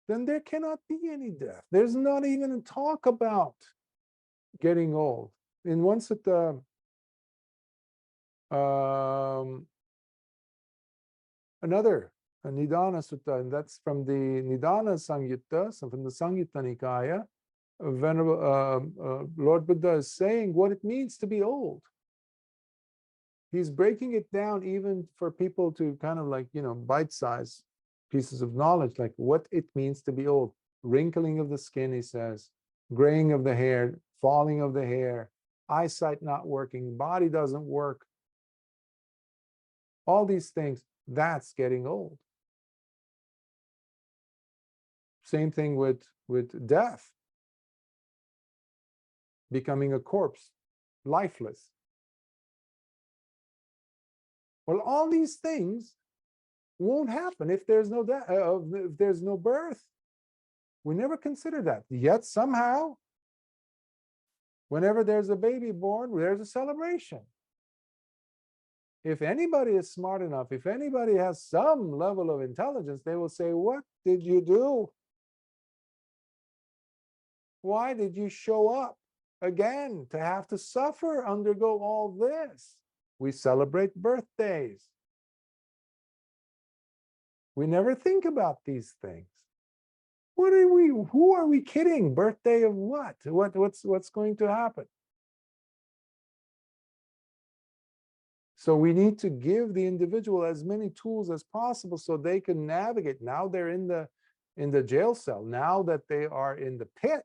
then there cannot be any death. There's not even a talk about getting old. In one sutta, another, a Nidāna Sutta, and that's from the Nidāna Samyutta, so from the Samyutta Nikaya, Venerable Lord Buddha is saying what it means to be old. He's breaking it down even for people to kind of like, bite-size pieces of knowledge, like what it means to be old. Wrinkling of the skin, he says, graying of the hair, falling of the hair, eyesight not working, body doesn't work. All these things, that's getting old. Same thing with death, becoming a corpse, lifeless. Well, all these things won't happen if there's no death, if there's no birth. We never consider that. Yet somehow, whenever there's a baby born, there's a celebration. If anybody is smart enough, if anybody has some level of intelligence, they will say, what did you do? Why did you show up again to have to suffer, undergo all this? We celebrate birthdays. We never think about these things. What are we? Who are we kidding? Birthday of what? What's going to happen? So we need to give the individual as many tools as possible so they can navigate. Now they're in the jail cell. Now that they are in the pit,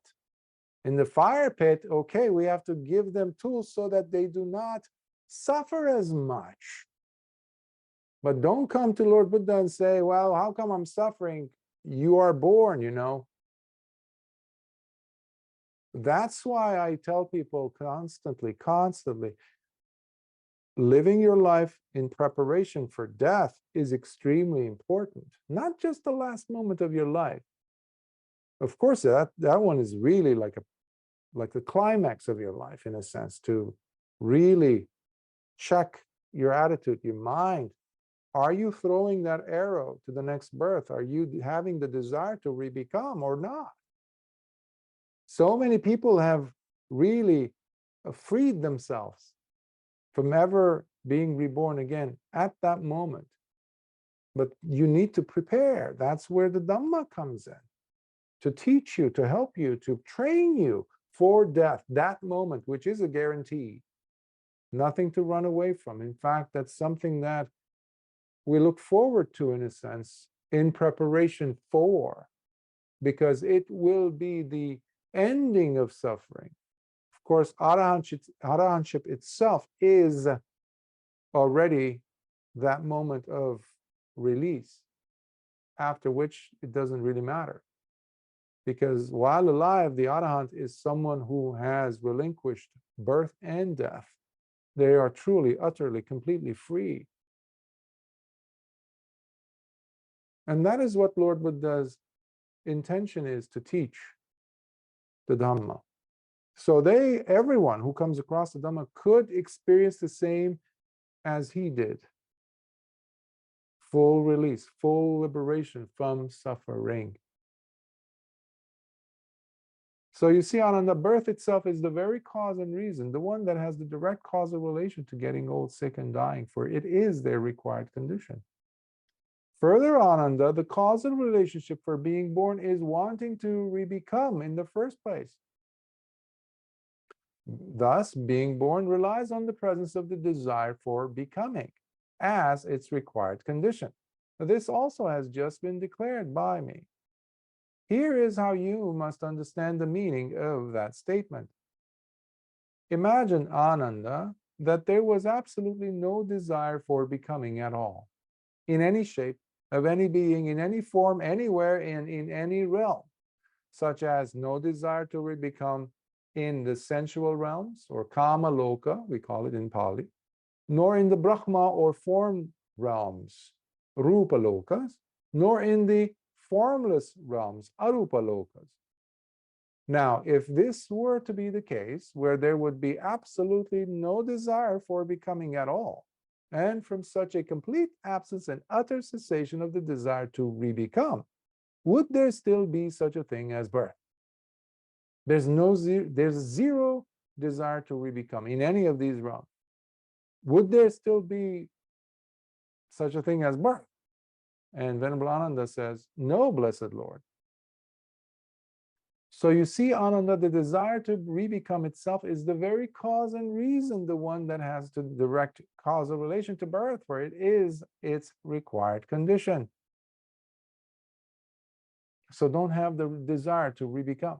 in the fire pit, okay, we have to give them tools so that they do not suffer as much. But don't come to Lord Buddha and say, well, how come I'm suffering? You are born, you know. That's why I tell people constantly, living your life in preparation for death is extremely important. Not just the last moment of your life. Of course, that one is really like the climax of your life, in a sense, to really check your attitude, your mind. Are you throwing that arrow to the next birth? Are you having the desire to re-become or not? So many people have really freed themselves from ever being reborn again at that moment. But you need to prepare. That's where the Dhamma comes in, to teach you, to help you, to train you for death, that moment, which is a guarantee, nothing to run away from. In fact, that's something that we look forward to, in a sense, in preparation for, because it will be the ending of suffering. Of course, arahantship itself is already that moment of release, after which it doesn't really matter. Because while alive, the arahant is someone who has relinquished birth and death. They are truly, utterly, completely free. And that is what Lord Buddha's intention is, to teach the Dhamma. So everyone who comes across the Dhamma could experience the same as he did. Full release, full liberation from suffering. So you see, Ananda, birth itself is the very cause and reason, the one that has the direct causal relation to getting old, sick, and dying, for it is their required condition. Further, Ananda, the causal relationship for being born is wanting to re-become in the first place. Thus, being born relies on the presence of the desire for becoming as its required condition. This also has just been declared by me. Here is how you must understand the meaning of that statement. Imagine, Ananda, that there was absolutely no desire for becoming at all, in any shape, of any being, in any form, anywhere, and in any realm, such as no desire to become in the sensual realms, or kama loka, we call it in Pali, nor in the Brahma or form realms, rupa lokas, nor in the formless realms, arupa lokas. Now, if this were to be the case, where there would be absolutely no desire for becoming at all, and from such a complete absence and utter cessation of the desire to re-become, would there still be such a thing as birth? There's zero desire to re-become in any of these realms. Would there still be such a thing as birth? And Venerable Ananda says, no, blessed Lord. So you see, Ananda, the desire to re-become itself is the very cause and reason, the one that has the direct causal relation to birth, for it is its required condition. So don't have the desire to re-become.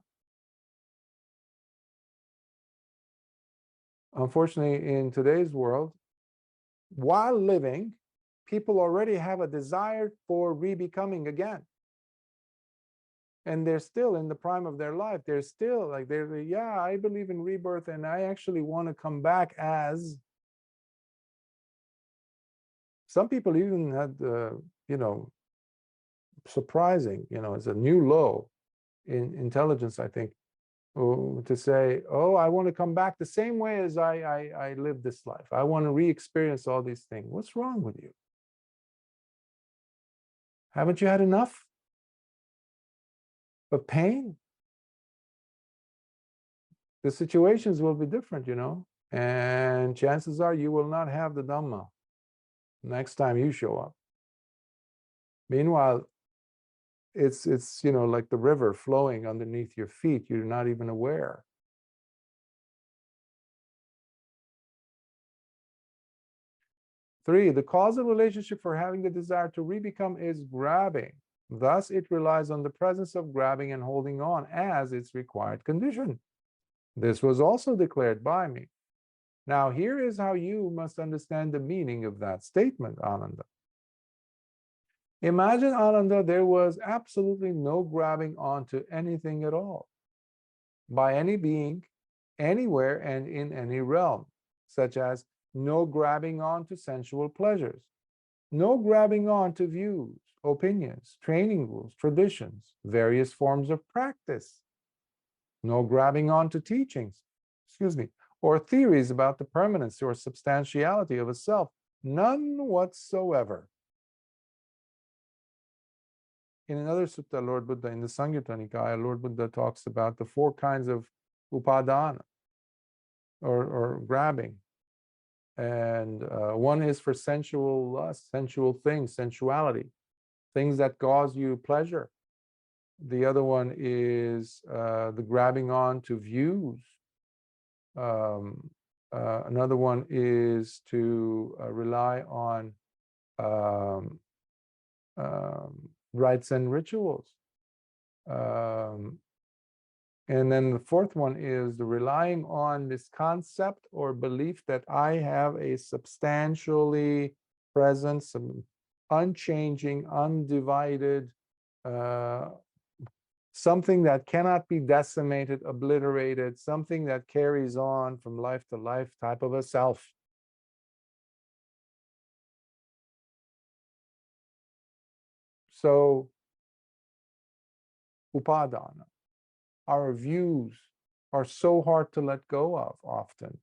Unfortunately, in today's world, while living, people already have a desire for re-becoming again. and they're still in the prime of their life. They're still like, yeah, I believe in rebirth and I actually want to come back as. Some people even had, surprising, it's a new low in intelligence, I think, to say, oh, I want to come back the same way as I lived this life. I want to re-experience all these things. What's wrong with you? Haven't you had enough of pain? The situations will be different, and chances are you will not have the Dhamma next time you show up. Meanwhile, it's like the river flowing underneath your feet. You're not even aware. Three, the causal relationship for having the desire to re-become is grabbing. Thus, it relies on the presence of grabbing and holding on as its required condition. This was also declared by me. Now, here is how you must understand the meaning of that statement, Ananda. Imagine, Ananda, there was absolutely no grabbing onto anything at all, by any being, anywhere and in any realm, such as no grabbing on to sensual pleasures, no grabbing on to views, opinions, training rules, traditions, various forms of practice, no grabbing on to teachings, or theories about the permanency or substantiality of a self, none whatsoever. In another sutta, Lord Buddha, in the Samyutta Nikaya, Lord Buddha talks about the 4 kinds of upadana, or grabbing. And one is for sensual lust, sensual things, sensuality, things that cause you pleasure. The other one is the grabbing on to views. Another one is to rely on rites and rituals. And then the 4th one is the relying on this concept or belief that I have a substantially present, some unchanging, undivided, something that cannot be decimated, obliterated, something that carries on from life to life type of a self. So, upadana, our views are so hard to let go of often.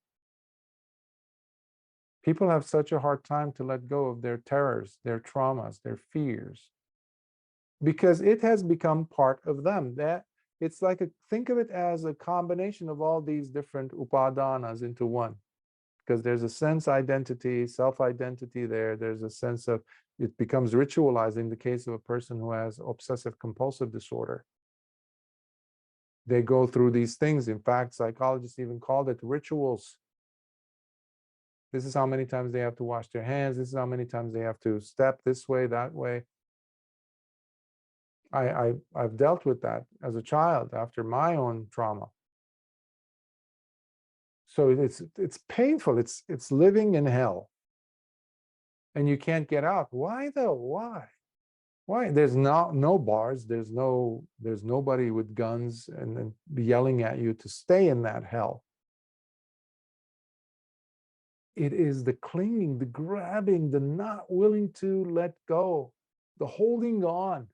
People have such a hard time to let go of their terrors, their traumas, their fears, because it has become part of them. That it's like think of it as a combination of all these different upadanas into one, because there's a sense identity, self-identity there. There's a sense of, it becomes ritualized in the case of a person who has obsessive compulsive disorder. They go through these things. In fact, psychologists even called it rituals. This is how many times they have to wash their hands. This is how many times they have to step this way, that way. I've dealt with that as a child after my own trauma. So it's painful. It's living in hell, and you can't get out. Why though? Why? There's no bars. There's nobody with guns and yelling at you to stay in that hell. It is the clinging, the grabbing, the not willing to let go, the holding on,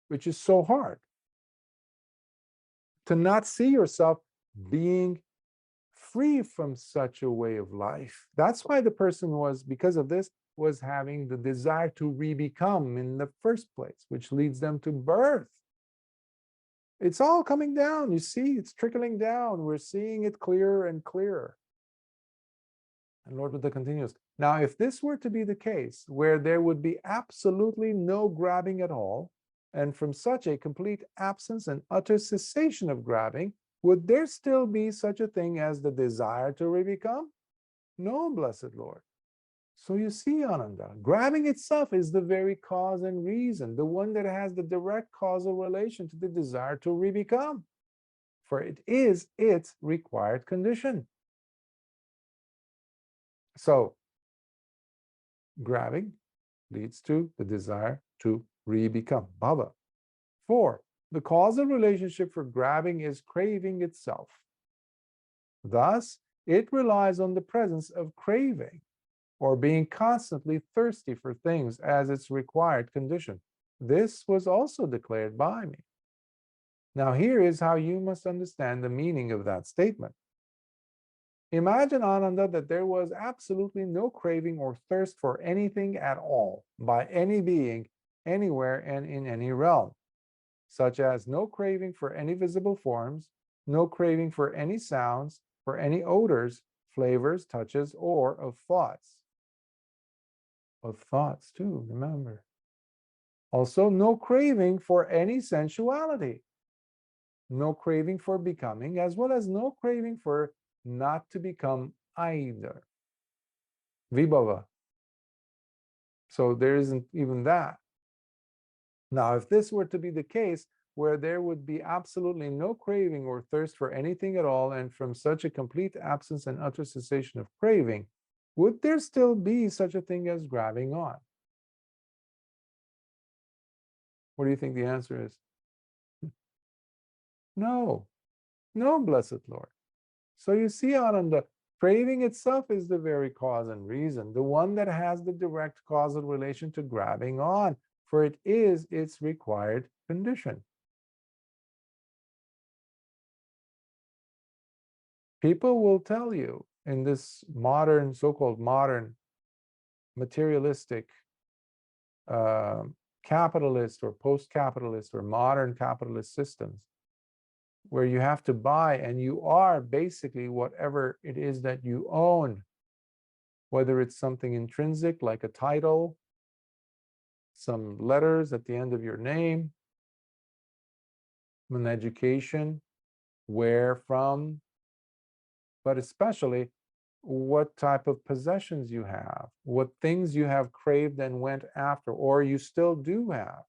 which is so hard. To not see yourself being free from such a way of life. That's why the person because of this, was having the desire to re-become in the first place, which leads them to birth. It's all coming down. You see, it's trickling down. We're seeing it clearer and clearer. And Lord Buddha continues, now, if this were to be the case, where there would be absolutely no grabbing at all, and from such a complete absence and utter cessation of grabbing, would there still be such a thing as the desire to re-become? No, blessed Lord. So you see, Ananda, grabbing itself is the very cause and reason, the one that has the direct causal relation to the desire to re-become, for it is its required condition. So, grabbing, leads to the desire to re-become, bhava. 4. The causal relationship for grabbing is craving itself. Thus, it relies on the presence of craving, or being constantly thirsty for things as its required condition. This was also declared by me. Now, here is how you must understand the meaning of that statement. Imagine, Ananda, that there was absolutely no craving or thirst for anything at all by any being, anywhere and in any realm, such as no craving for any visible forms, no craving for any sounds, for any odors, flavors, touches, or of thoughts. Of thoughts, too, remember. Also, no craving for any sensuality, no craving for becoming, as well as no craving for not to become either. Vibhava. So there isn't even that. Now, if this were to be the case, where there would be absolutely no craving or thirst for anything at all, and from such a complete absence and utter cessation of craving, would there still be such a thing as grabbing on? What do you think the answer is? No. No, blessed Lord. So you see, Ananda, craving itself is the very cause and reason, the one that has the direct causal relation to grabbing on, for it is its required condition. People will tell you in this modern, so-called modern, materialistic, capitalist or post-capitalist or modern capitalist systems, where you have to buy and you are basically whatever it is that you own, whether it's something intrinsic like a title, some letters at the end of your name, an education, where from, but especially what type of possessions you have, what things you have craved and went after, or you still do have.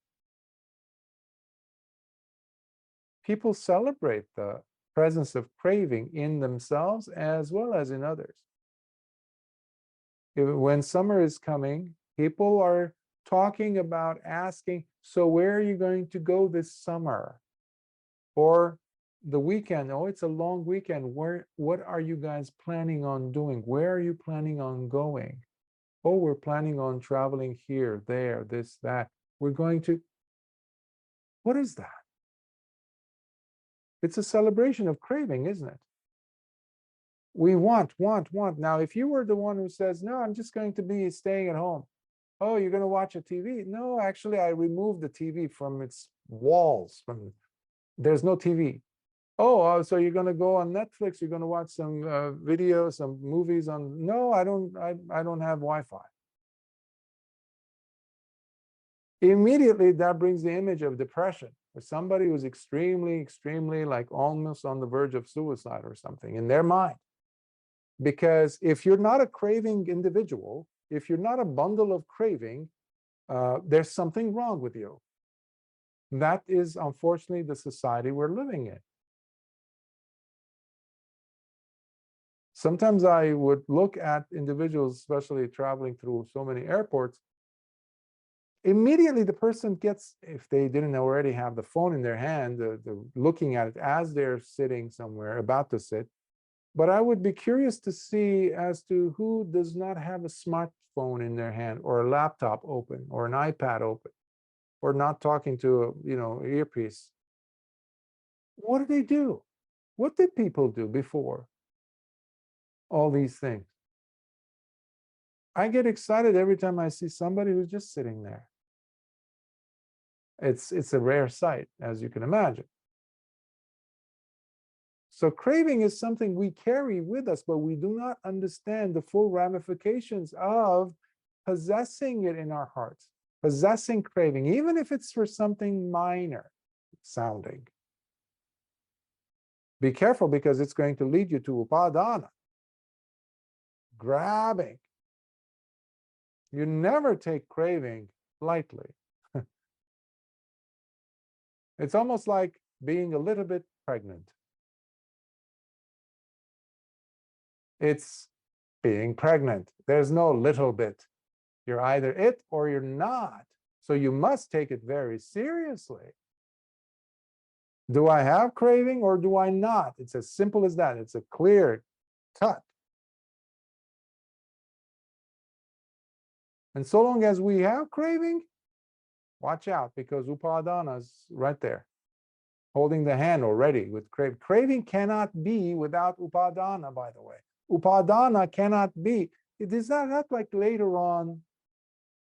People celebrate the presence of craving in themselves as well as in others. When summer is coming, people are talking about asking, so where are you going to go this summer? Or the weekend, oh, it's a long weekend. What are you guys planning on doing? Where are you planning on going? Oh, we're planning on traveling here, there, this, that. We're going to. What is that? It's a celebration of craving, isn't it? We want. Now, if you were the one who says, no, I'm just going to be staying at home. Oh, you're going to watch a TV? No, actually, I removed the TV from its walls. There's no TV. Oh, so you're going to go on Netflix? You're going to watch some videos, some movies on? No, I don't have Wi-Fi. Immediately, that brings the image of depression, or somebody who's extremely, like almost on the verge of suicide or something in their mind. Because if you're not a craving individual, if you're not a bundle of craving, there's something wrong with you. That is, unfortunately, the society we're living in. Sometimes I would look at individuals, especially traveling through so many airports. Immediately, the person gets, if they didn't already have the phone in their hand, looking at it as they're sitting somewhere, about to sit. But I would be curious to see as to who does not have a smartphone in their hand, or a laptop open, or an iPad open, or not talking to a earpiece. What do they do? What did people do before all these things? I get excited every time I see somebody who's just sitting there. It's a rare sight, as you can imagine. So craving is something we carry with us, but we do not understand the full ramifications of possessing it in our hearts, possessing craving, even if it's for something minor sounding. Be careful, because it's going to lead you to upadana, grabbing. You never take craving lightly. It's almost like being a little bit pregnant. It's being pregnant. There's no little bit. You're either it or you're not. So you must take it very seriously. Do I have craving or do I not? It's as simple as that. It's a clear cut. And so long as we have craving, watch out, because upadana is right there, holding the hand already with craving. Craving cannot be without upadana, by the way. Upadana cannot be. It is not like later on,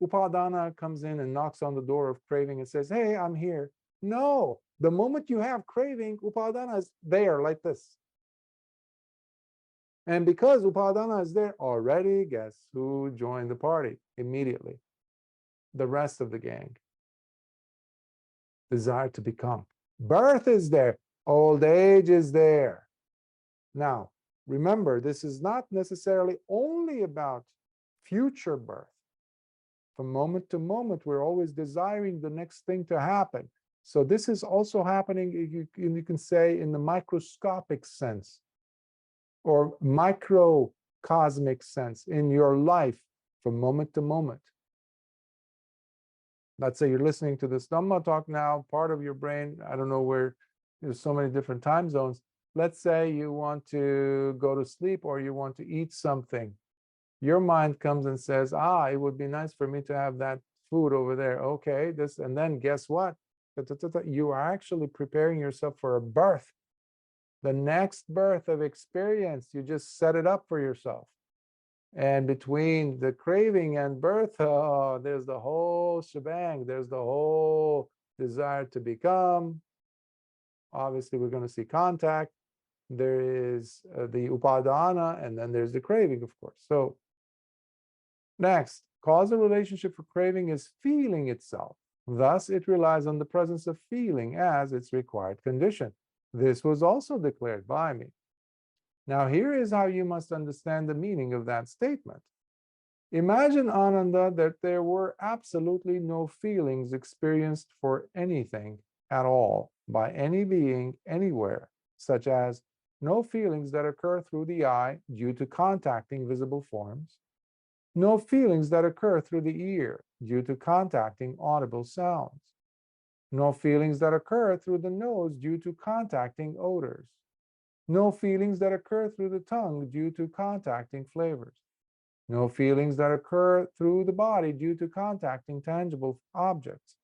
upadana comes in and knocks on the door of craving and says, hey, I'm here. No, the moment you have craving, upadana is there like this. And because upadana is there already, guess who joined the party immediately? The rest of the gang. Desire to become. Birth is there. Old age is there. Now, remember, this is not necessarily only about future birth. From moment to moment, we're always desiring the next thing to happen. So this is also happening, you can say, in the microscopic sense or microcosmic sense in your life from moment to moment. Let's say you're listening to this Dhamma talk now, part of your brain, I don't know where, there's so many different time zones. Let's say you want to go to sleep or you want to eat something. Your mind comes and says, it would be nice for me to have that food over there. Okay, this, and then guess what? You are actually preparing yourself for a birth. The next birth of experience, you just set it up for yourself. And between the craving and birth, there's the whole shebang. There's the whole desire to become. Obviously, we're going to see contact. There is the upadana, and then there's the craving, of course. So next, causal relationship for craving is feeling itself. Thus, it relies on the presence of feeling as its required condition. This was also declared by me. Now, here is how you must understand the meaning of that statement. Imagine, Ananda, that there were absolutely no feelings experienced for anything at all by any being anywhere, such as no feelings that occur through the eye due to contacting visible forms, no feelings that occur through the ear due to contacting audible sounds, no feelings that occur through the nose due to contacting odors, no feelings that occur through the tongue due to contacting flavors, no feelings that occur through the body due to contacting tangible objects,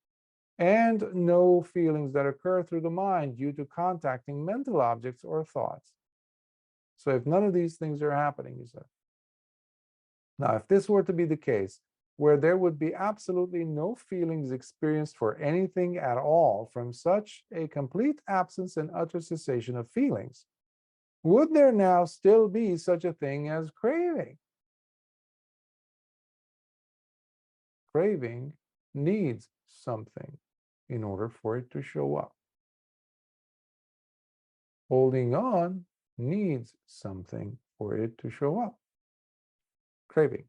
and no feelings that occur through the mind due to contacting mental objects or thoughts. So if none of these things are happening, you said. Now, if this were to be the case, where there would be absolutely no feelings experienced for anything at all from such a complete absence and utter cessation of feelings, would there now still be such a thing as craving? Craving needs something in order for it to show up. Holding on needs something for it to show up. Craving.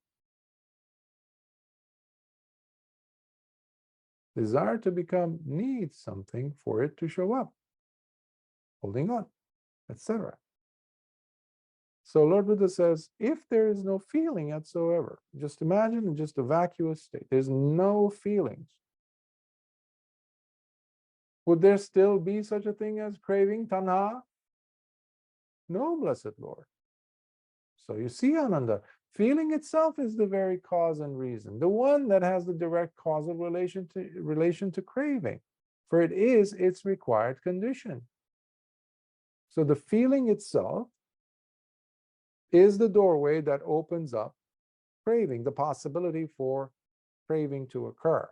Desire to become needs something for it to show up. Holding on, etc. So Lord Buddha says, if there is no feeling whatsoever, just imagine just a vacuous state, there's no feelings. Would there still be such a thing as craving, tanha? No, blessed Lord. So you see, Ananda, feeling itself is the very cause and reason, the one that has the direct causal relation to craving, for it is its required condition. So the feeling itself is the doorway that opens up craving, the possibility for craving to occur.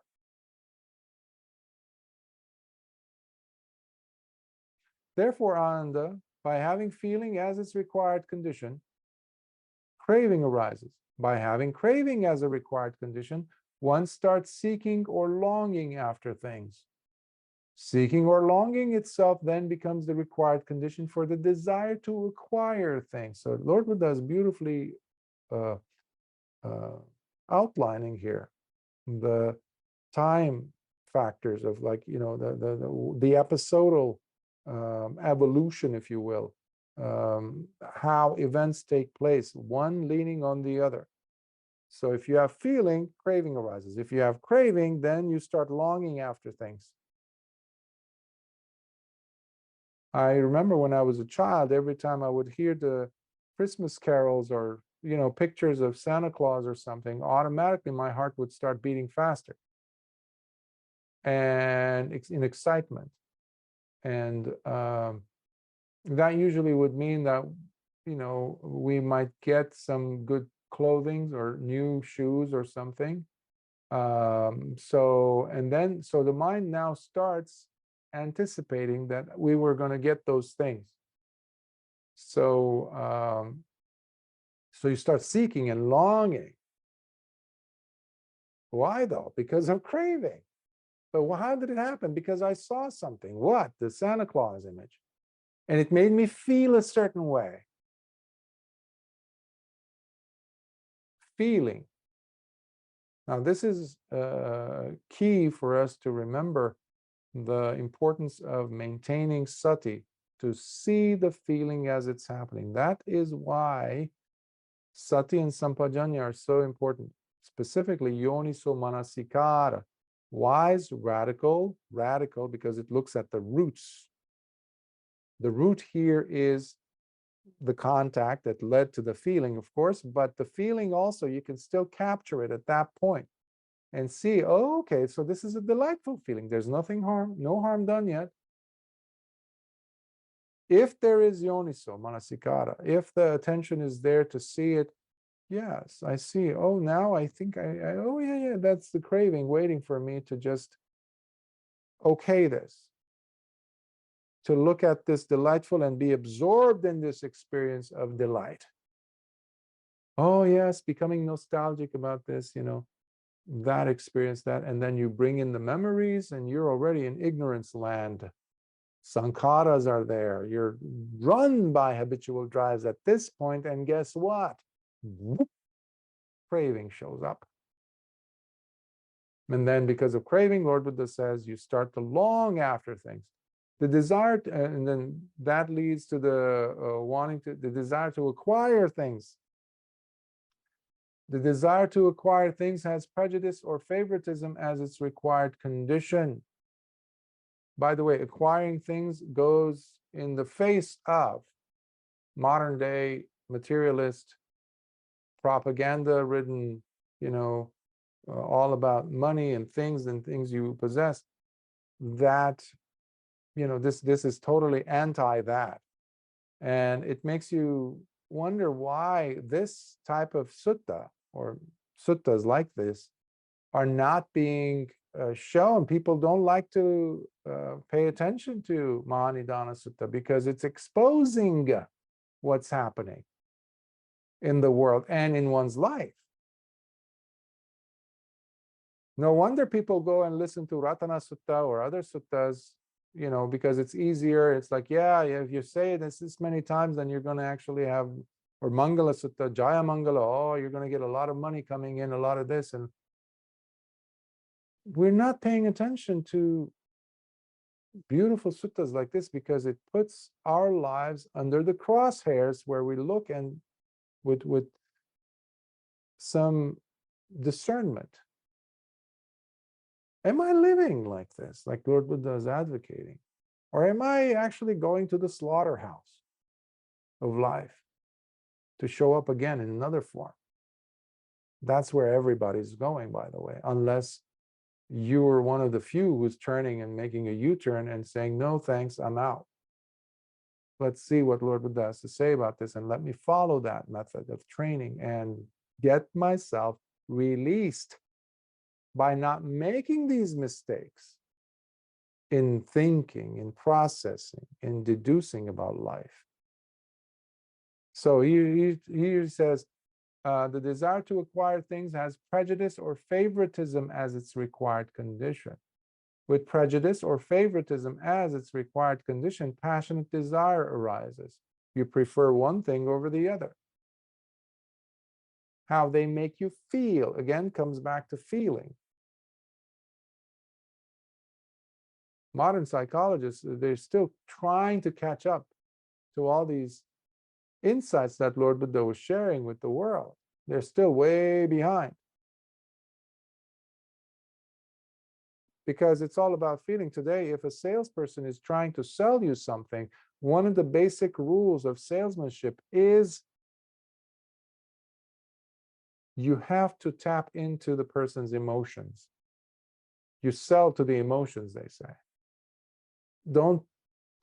Therefore, Ananda, by having feeling as its required condition, craving arises. By having craving as a required condition, one starts seeking or longing after things. Seeking or longing itself then becomes the required condition for the desire to acquire things. So Lord Buddha is beautifully outlining here the time factors of, like, you know, the episodal evolution, if you will, how events take place, one leaning on the other. So if you have feeling, craving arises. If you have craving, then you start longing after things. I remember when I was a child, every time I would hear the Christmas carols or pictures of Santa Claus or something, automatically my heart would start beating faster and in excitement. And that usually would mean that we might get some good clothing or new shoes or something. So the mind now starts anticipating that we were going to get those things. So so you start seeking and longing. Why though? Because of craving. But how did it happen? Because I saw something. What? The Santa Claus image. And it made me feel a certain way. Feeling. Now, this is key for us to remember the importance of maintaining sati, to see the feeling as it's happening. That is why sati and sampajanya are so important. Specifically, yoniso manasikara. Wise, radical because it looks at the roots. The root here is the contact that led to the feeling, of course, but the feeling also, you can still capture it at that point and see, oh, okay, so this is a delightful feeling. There's no harm done yet. If there is yoniso manasikara, if the attention is there to see it, yes, I see. Oh, now I think oh yeah, that's the craving waiting for me to just okay this, to look at this delightful and be absorbed in this experience of delight. Oh yes, becoming nostalgic about this, that experience, that, and then you bring in the memories and you're already in ignorance land. Sankharas are there. You're run by habitual drives at this point, and guess what? Whoop, craving shows up. And then because of craving, Lord Buddha says, you start to long after things. The desire, and then that leads to the desire to acquire things. The desire to acquire things has prejudice or favoritism as its required condition. By the way, acquiring things goes in the face of modern day materialist, propaganda-ridden, all about money and things you possess. That, this is totally anti that. And it makes you wonder why this type of sutta, or suttas like this, are not being shown. People don't like to pay attention to Mahā Nidāna Sutta because it's exposing what's happening in the world and in one's life. No wonder people go and listen to Ratana Sutta or other suttas, because it's easier. It's like, yeah, if you say this many times, then you're going to actually have, or Mangala Sutta, Jaya Mangala, oh, you're going to get a lot of money coming in, a lot of this. And we're not paying attention to beautiful suttas like this because it puts our lives under the crosshairs where we look and with some discernment. Am I living like this, like Lord Buddha is advocating? Or am I actually going to the slaughterhouse of life to show up again in another form? That's where everybody's going, by the way, unless you are one of the few who's turning and making a U-turn and saying, no, thanks, I'm out. Let's see what Lord Buddha has to say about this, and let me follow that method of training and get myself released by not making these mistakes in thinking, in processing, in deducing about life. So he says, the desire to acquire things has prejudice or favoritism as its required condition. With prejudice or favoritism as its required condition, passionate desire arises. You prefer one thing over the other. How they make you feel, again, comes back to feeling. Modern psychologists, they're still trying to catch up to all these insights that Lord Buddha was sharing with the world. They're still way behind. Because it's all about feeling. Today, if a salesperson is trying to sell you something, one of the basic rules of salesmanship is you have to tap into the person's emotions. You sell to the emotions, they say. Don't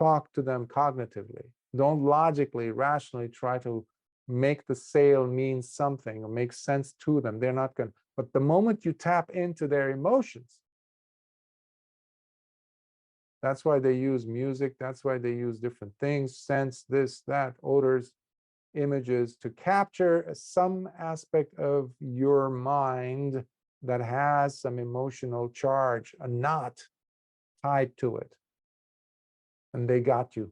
talk to them cognitively. Don't logically, rationally try to make the sale mean something or make sense to them. They're not going to. But the moment you tap into their emotions, that's why they use music. That's why they use different things, sense, this, that, odors, images, to capture some aspect of your mind that has some emotional charge, a knot tied to it. And they got you.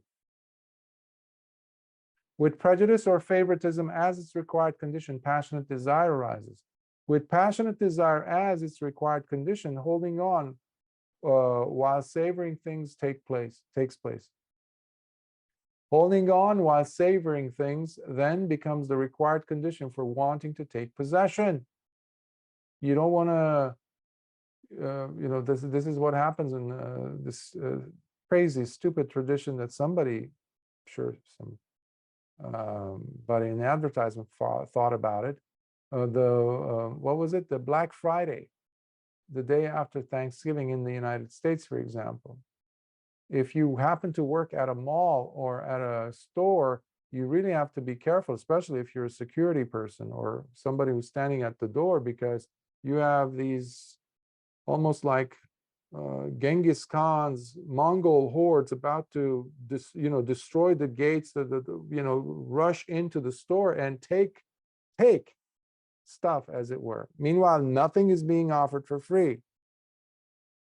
With prejudice or favoritism as its required condition, passionate desire arises. With passionate desire as its required condition, holding on while savoring things takes place. Holding on while savoring things then becomes the required condition for wanting to take possession. You don't want to, this is what happens in this crazy, stupid tradition that somebody, sure, but in advertisement thought about it. What was it? The Black Friday, the day after Thanksgiving in the United States, for example. If you happen to work at a mall or at a store, you really have to be careful, especially if you're a security person or somebody who's standing at the door, because you have these almost like Genghis Khan's Mongol hordes about to destroy the gates, rush into the store and take stuff, as it were. Meanwhile, nothing is being offered for free.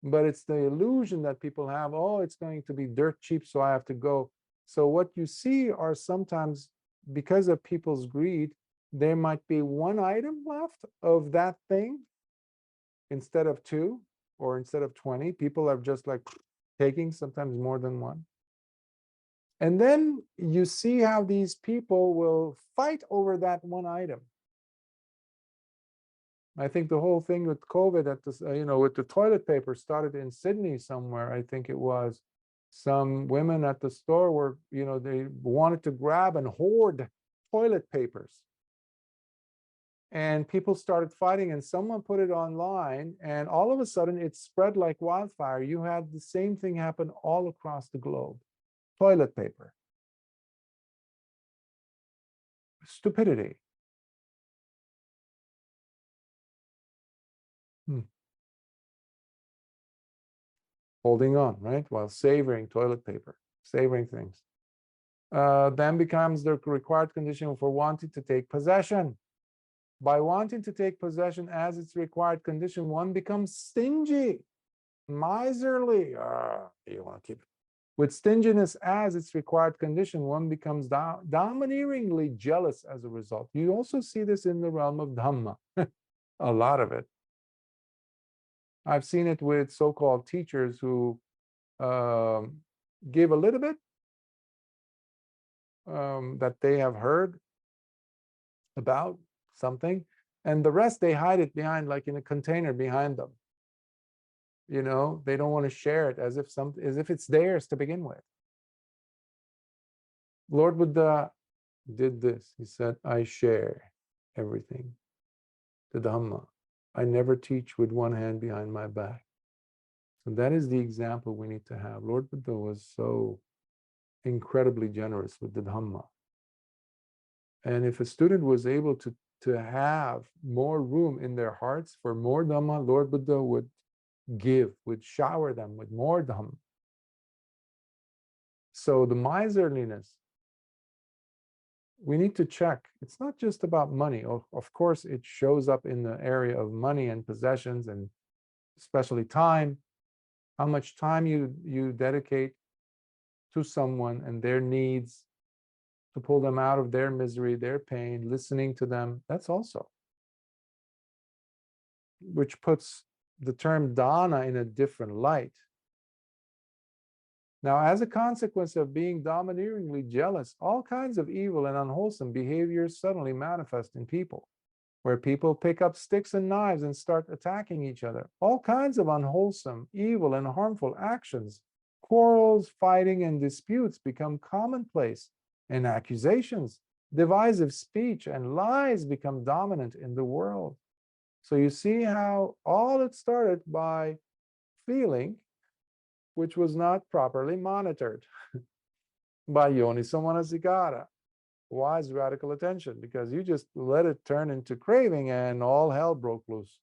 But it's the illusion that people have, oh, it's going to be dirt cheap, so I have to go. So what you see are sometimes, because of people's greed, there might be one item left of that thing instead of 2 or instead of 20. People are just like taking sometimes more than one. And then you see how these people will fight over that one item. I think the whole thing with COVID at this, with the toilet paper started in Sydney somewhere. I think it was some women at the store were, they wanted to grab and hoard toilet papers. And people started fighting, and someone put it online, and all of a sudden it spread like wildfire. You had the same thing happen all across the globe. Toilet paper. Stupidity. Holding on, right? While savoring toilet paper, savoring things. Then becomes the required condition for wanting to take possession. By wanting to take possession as its required condition, one becomes stingy, miserly. You want to keep it. With stinginess as its required condition, one becomes domineeringly jealous as a result. You also see this in the realm of Dhamma, a lot of it. I've seen it with so-called teachers who give a little bit that they have heard about something, and the rest they hide it behind, like in a container behind them. They don't want to share it as if it's theirs to begin with. Lord Buddha did this. He said, I share everything, the Dhamma. I never teach with one hand behind my back. So that is the example we need to have. Lord Buddha was so incredibly generous with the Dhamma. And if a student was able to have more room in their hearts for more Dhamma, Lord Buddha would shower them with more Dhamma. So the miserliness, we need to check. It's not just about money. Of course, it shows up in the area of money and possessions, and especially time. How much time you dedicate to someone and their needs, to pull them out of their misery, their pain, listening to them. That's also, which puts the term dana in a different light. Now, as a consequence of being domineeringly jealous, all kinds of evil and unwholesome behaviors suddenly manifest in people. where people pick up sticks and knives and start attacking each other. All kinds of unwholesome, evil, and harmful actions. Quarrels, fighting, and disputes become commonplace, and accusations, divisive speech, and lies become dominant in the world. So you see how all it started by feeling, which was not properly monitored by Yoniso Manasikara, wise radical attention, because you just let it turn into craving and all hell broke loose.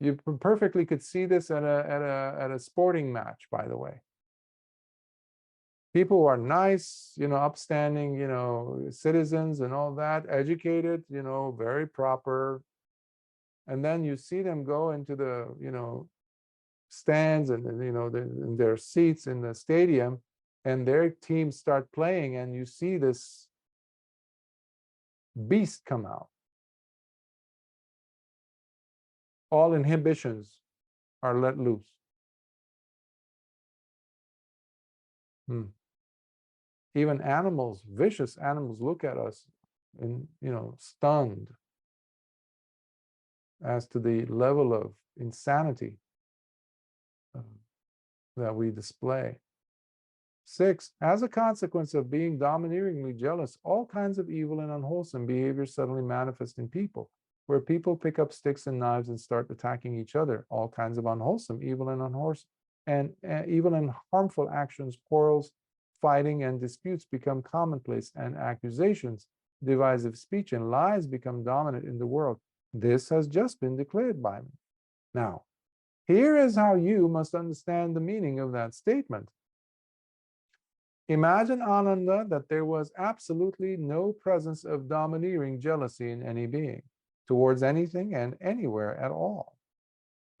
You perfectly could see this at a sporting match, by the way. People who are nice, upstanding, citizens and all that, educated, very proper. And then you see them go into the, stands and, in their seats in the stadium, and their teams start playing, and you see this beast come out. All inhibitions are let loose. Even animals, vicious animals, look at us and, stunned as to the level of insanity that we display. 6, as a consequence of being domineeringly jealous, all kinds of evil and unwholesome behavior suddenly manifest in people, where people pick up sticks and knives and start attacking each other. All kinds of unwholesome, evil and unwholesome, and evil and harmful actions, quarrels, fighting, and disputes become commonplace, and accusations, divisive speech, and lies become dominant in the world. This has just been declared by me. Now, here is how you must understand the meaning of that statement. Imagine, Ananda, that there was absolutely no presence of domineering jealousy in any being, towards anything and anywhere at all.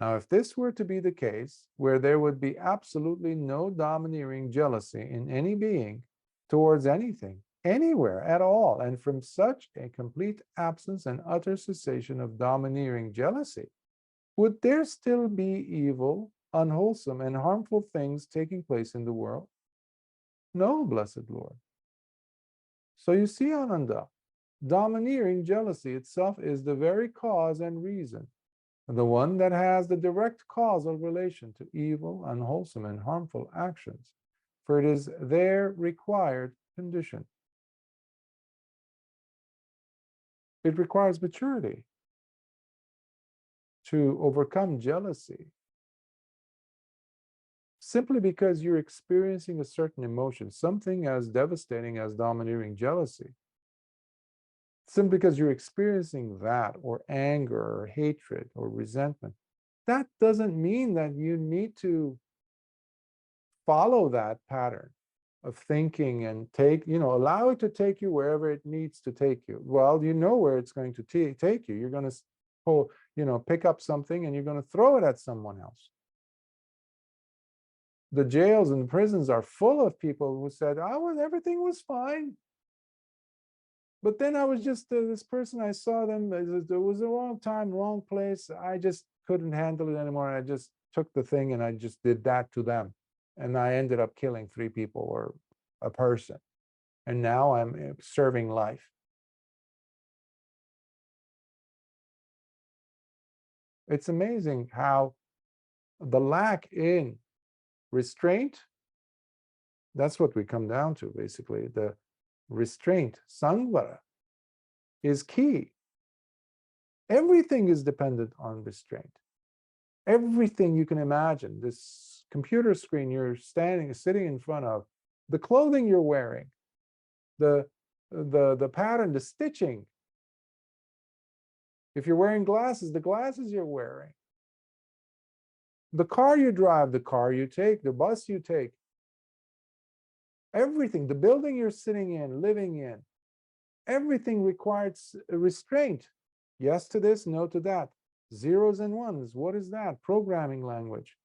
Now, if this were to be the case, where there would be absolutely no domineering jealousy in any being, towards anything, anywhere at all, and from such a complete absence and utter cessation of domineering jealousy, would there still be evil, unwholesome, and harmful things taking place in the world? No, blessed Lord. So you see, Ananda, domineering jealousy itself is the very cause and reason, the one that has the direct causal relation to evil, unwholesome, and harmful actions, for it is their required condition. It requires maturity to overcome jealousy, simply because you're experiencing a certain emotion, something as devastating as domineering jealousy. Simply because you're experiencing that, or anger, or hatred, or resentment, that doesn't mean that you need to follow that pattern of thinking and allow it to take you wherever it needs to take you. Well, you know where it's going to take you. You're going to, pick up something and you're going to throw it at someone else. The jails and prisons are full of people who said, everything was fine. But then I was just, this person, I saw them, it was the wrong time, wrong place. I just couldn't handle it anymore. I just took the thing and I just did that to them. And I ended up killing 3 people or a person. And now I'm serving life. It's amazing how the lack in restraint, that's what we come down to, basically. The restraint, samvara, is key. Everything is dependent on restraint. Everything you can imagine, this computer screen you're sitting in front of, the clothing you're wearing, the pattern, the stitching. If you're wearing glasses, the glasses you're wearing, the car you drive, the car you take, the bus you take, everything, the building you're sitting in, living in, everything requires restraint. Yes to this, no to that. Zeros and ones, what is that? Programming language.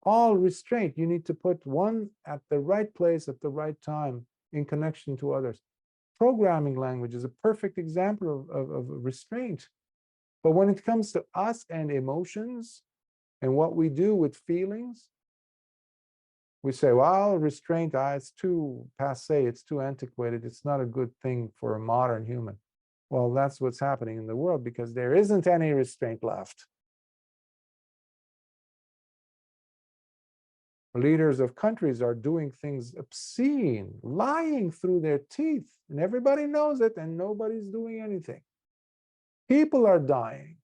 All restraint. You need to put one at the right place at the right time in connection to others. Programming language is a perfect example of restraint. But when it comes to us and emotions and what we do with feelings, We say, well, restraint, it's too passé, it's too antiquated, it's not a good thing for a modern human. Well, that's what's happening in the world because there isn't any restraint left. Leaders of countries are doing things obscene, lying through their teeth, and everybody knows it, and nobody's doing anything. People are dying.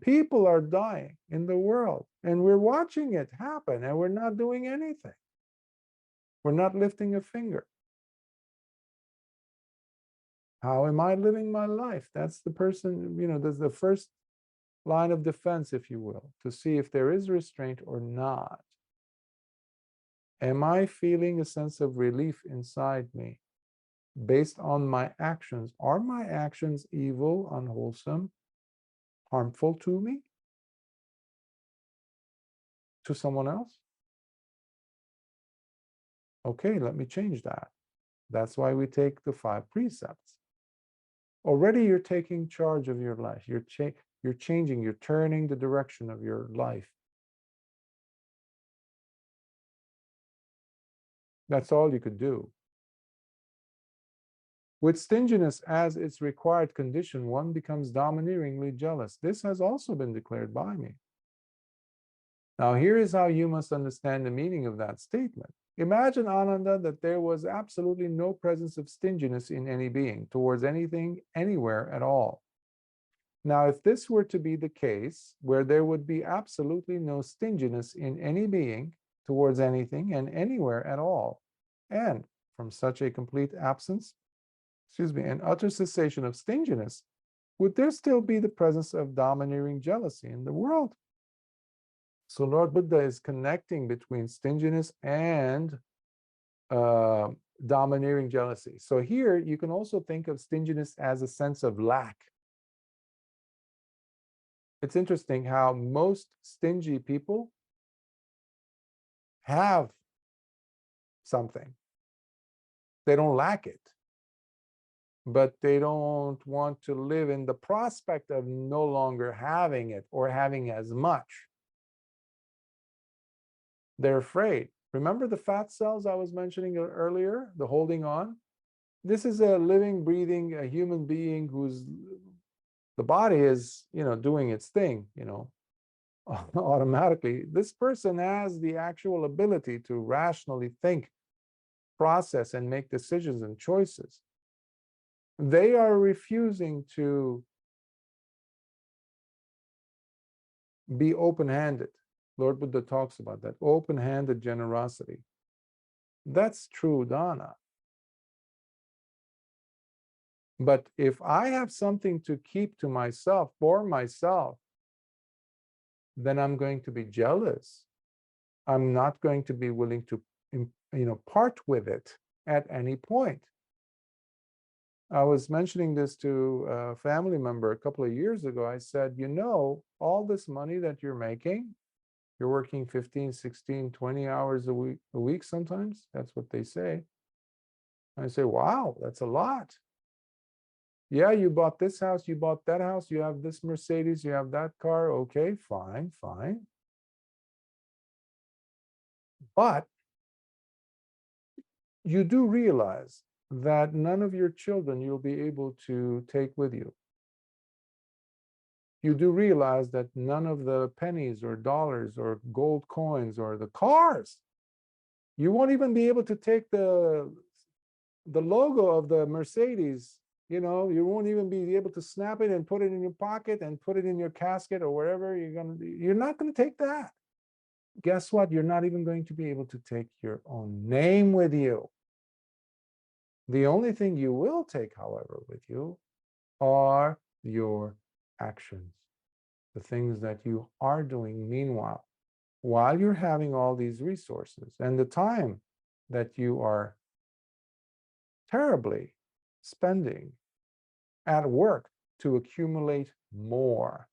People are dying in the world, and we're watching it happen, and we're not doing anything. We're not lifting a finger. How am I living my life? That's the person, that's the first line of defense, if you will, to see if there is restraint or not. Am I feeling a sense of relief inside me based on my actions? Are my actions evil, unwholesome, harmful to me? To someone else? Okay, let me change that. That's why we take the 5 precepts. Already you're taking charge of your life. You're changing, you're turning the direction of your life. That's all you could do. With stinginess as its required condition, one becomes domineeringly jealous. This has also been declared by me. Now, here is how you must understand the meaning of that statement. Imagine, Ananda, that there was absolutely no presence of stinginess in any being, towards anything, anywhere at all. Now, if this were to be the case, where there would be absolutely no stinginess in any being, towards anything and anywhere at all, and from such a complete absence, an utter cessation of stinginess, would there still be the presence of domineering jealousy in the world? So Lord Buddha is connecting between stinginess and domineering jealousy. So here you can also think of stinginess as a sense of lack. It's interesting how most stingy people have something. They don't lack it, but they don't want to live in the prospect of no longer having it or having as much. They're afraid. Remember the fat cells I was mentioning earlier, the holding on? This is a living, breathing, a human being whose the body is, doing its thing, automatically. This person has the actual ability to rationally think, process, and make decisions and choices. They are refusing to be open-handed. Lord Buddha talks about that, open-handed generosity. That's true dana. But if I have something to keep to myself, for myself, then I'm going to be jealous. I'm not going to be willing to, part with it at any point. I was mentioning this to a family member a couple of years ago. I said, all this money that you're making, you're working 15, 16, 20 hours a week sometimes. That's what they say. I say, wow, that's a lot. Yeah, you bought this house, you bought that house, you have this Mercedes, you have that car. Okay, fine. But you do realize that none of your children you'll be able to take with you. You do realize that none of the pennies or dollars or gold coins or the cars, you won't even be able to take the logo of the Mercedes. You won't even be able to snap it and put it in your pocket and put it in your casket or wherever you're not going to take that. Guess what? You're not even going to be able to take your own name with you. The only thing you will take, however, with you are your actions, the things that you are doing meanwhile, while you're having all these resources, and the time that you are terribly spending at work to accumulate more.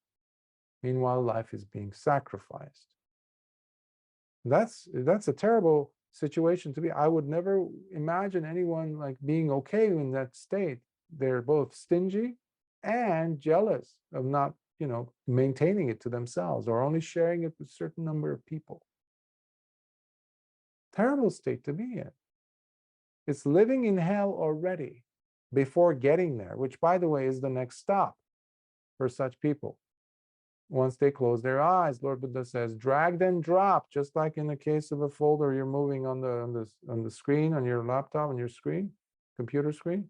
Meanwhile, life is being sacrificed. That's a terrible situation to be. I would never imagine anyone like being okay in that state. They're both stingy and jealous of not, maintaining it to themselves or only sharing it with a certain number of people. terrible state to be in. It's living in hell already before getting there, which, by the way, is the next stop for such people. Once they close their eyes, Lord Buddha says, drag then drop, just like in the case of a folder you're moving on the screen, on your laptop, on your screen, computer screen.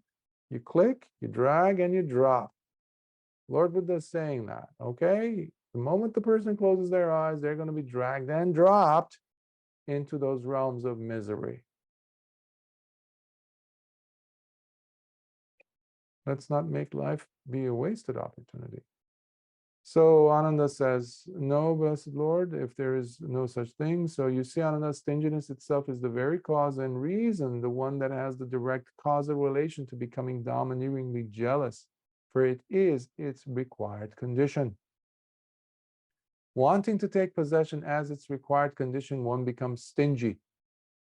You click, you drag, and you drop. Lord Buddha is saying that, okay? The moment the person closes their eyes, they're going to be dragged and dropped into those realms of misery. Let's not make life be a wasted opportunity. So Ananda says, no, blessed Lord, if there is no such thing. So you see, Ananda, stinginess itself is the very cause and reason, the one that has the direct causal relation to becoming domineeringly jealous, for it is its required condition. Wanting to take possession as its required condition, one becomes stingy.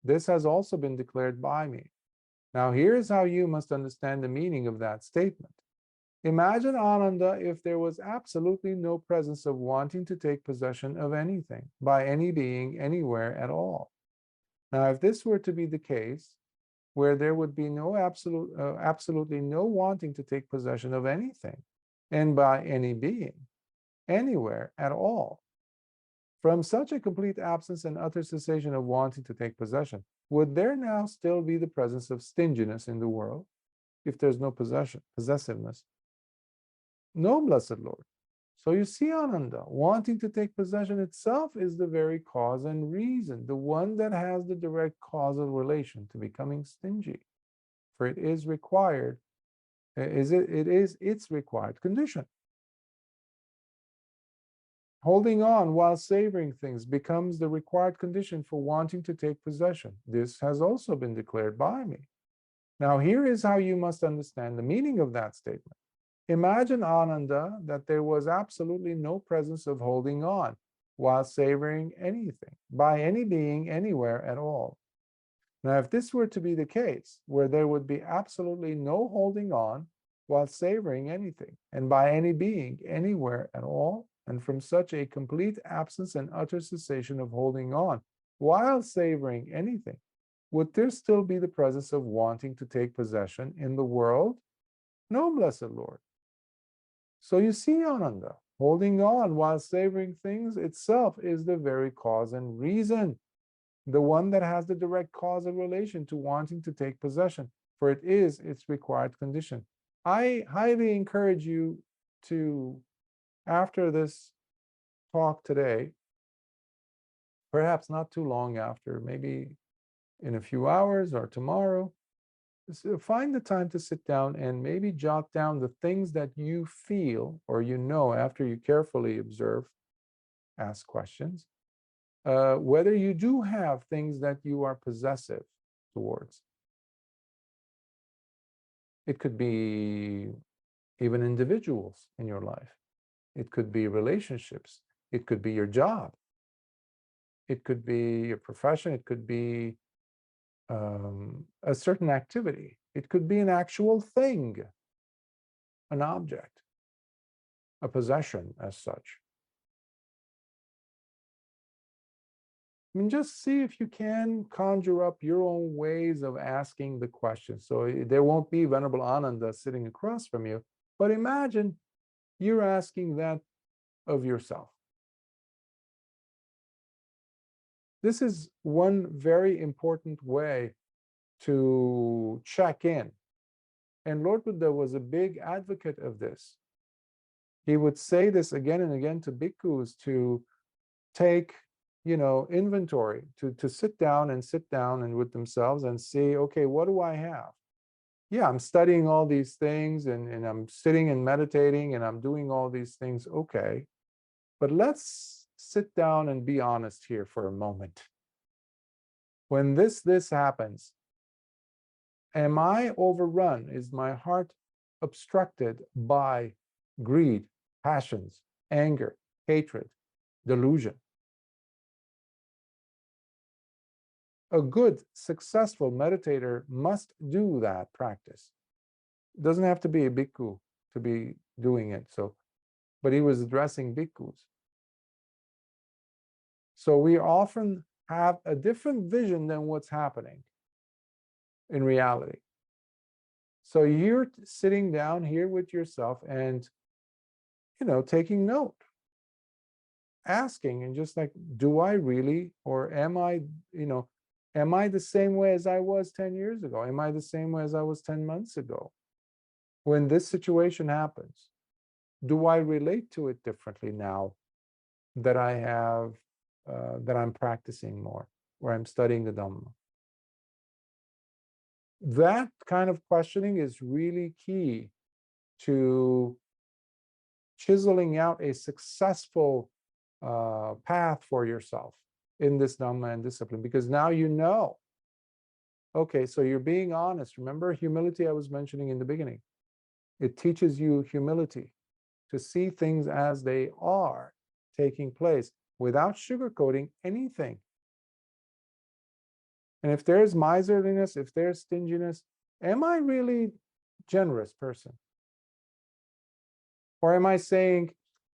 This has also been declared by me. Now, here's how you must understand the meaning of that statement. Imagine, Ananda, if there was absolutely no presence of wanting to take possession of anything by any being anywhere at all. Now, if this were to be the case, where there would be no absolutely no wanting to take possession of anything and by any being anywhere at all, from such a complete absence and utter cessation of wanting to take possession, would there now still be the presence of stinginess in the world if there's no possessiveness? No, blessed Lord. So you see, Ananda, wanting to take possession itself is the very cause and reason, the one that has the direct causal relation to becoming stingy. For it is required, it is its required condition. Holding on while savoring things becomes the required condition for wanting to take possession. This has also been declared by me. Now, here is how you must understand the meaning of that statement. Imagine, Ananda, that there was absolutely no presence of holding on while savoring anything, by any being anywhere at all. Now, if this were to be the case, where there would be absolutely no holding on while savoring anything, and by any being anywhere at all, and from such a complete absence and utter cessation of holding on while savoring anything, would there still be the presence of wanting to take possession in the world? No, blessed Lord. So you see, Ananda, holding on while savoring things itself is the very cause and reason, the one that has the direct causal relation to wanting to take possession, for it is its required condition. I highly encourage you to, after this talk today, perhaps not too long after, maybe in a few hours or tomorrow, find the time to sit down and maybe jot down the things that you feel or you know after you carefully observe, ask questions, whether you do have things that you are possessive towards. It could be even individuals in your life. It could be relationships. It could be your job. It could be your profession. It could be a certain activity. It could be an actual thing, an object, a possession as such. I mean, just see if you can conjure up your own ways of asking the question. So there won't be Venerable Ananda sitting across from you, but imagine you're asking that of yourself. This is one very important way to check in. And Lord Buddha was a big advocate of this. He would say this again and again to bhikkhus to take, inventory, to sit down and with themselves and see, okay, what do I have? Yeah, I'm studying all these things and I'm sitting and meditating and I'm doing all these things. Okay, but let's sit down and be honest here for a moment. When this happens, am I overrun? Is my heart obstructed by greed, passions, anger, hatred, delusion? A good, successful meditator must do that practice. It doesn't have to be a bhikkhu to be doing it. But he was addressing bhikkhus. So we often have a different vision than what's happening in reality. So you're sitting down here with yourself and, taking note, asking, and just like, do I really, or am I the same way as I was 10 years ago? Am I the same way as I was 10 months ago? When this situation happens, do I relate to it differently now that that I'm practicing more, or I'm studying the Dhamma? That kind of questioning is really key to chiseling out a successful path for yourself in this Dhamma and discipline, because now okay, so you're being honest. Remember humility I was mentioning in the beginning. It teaches you humility, to see things as they are taking place without sugarcoating anything. And if there's miserliness, if there's stinginess, am I really generous person? Or am I saying,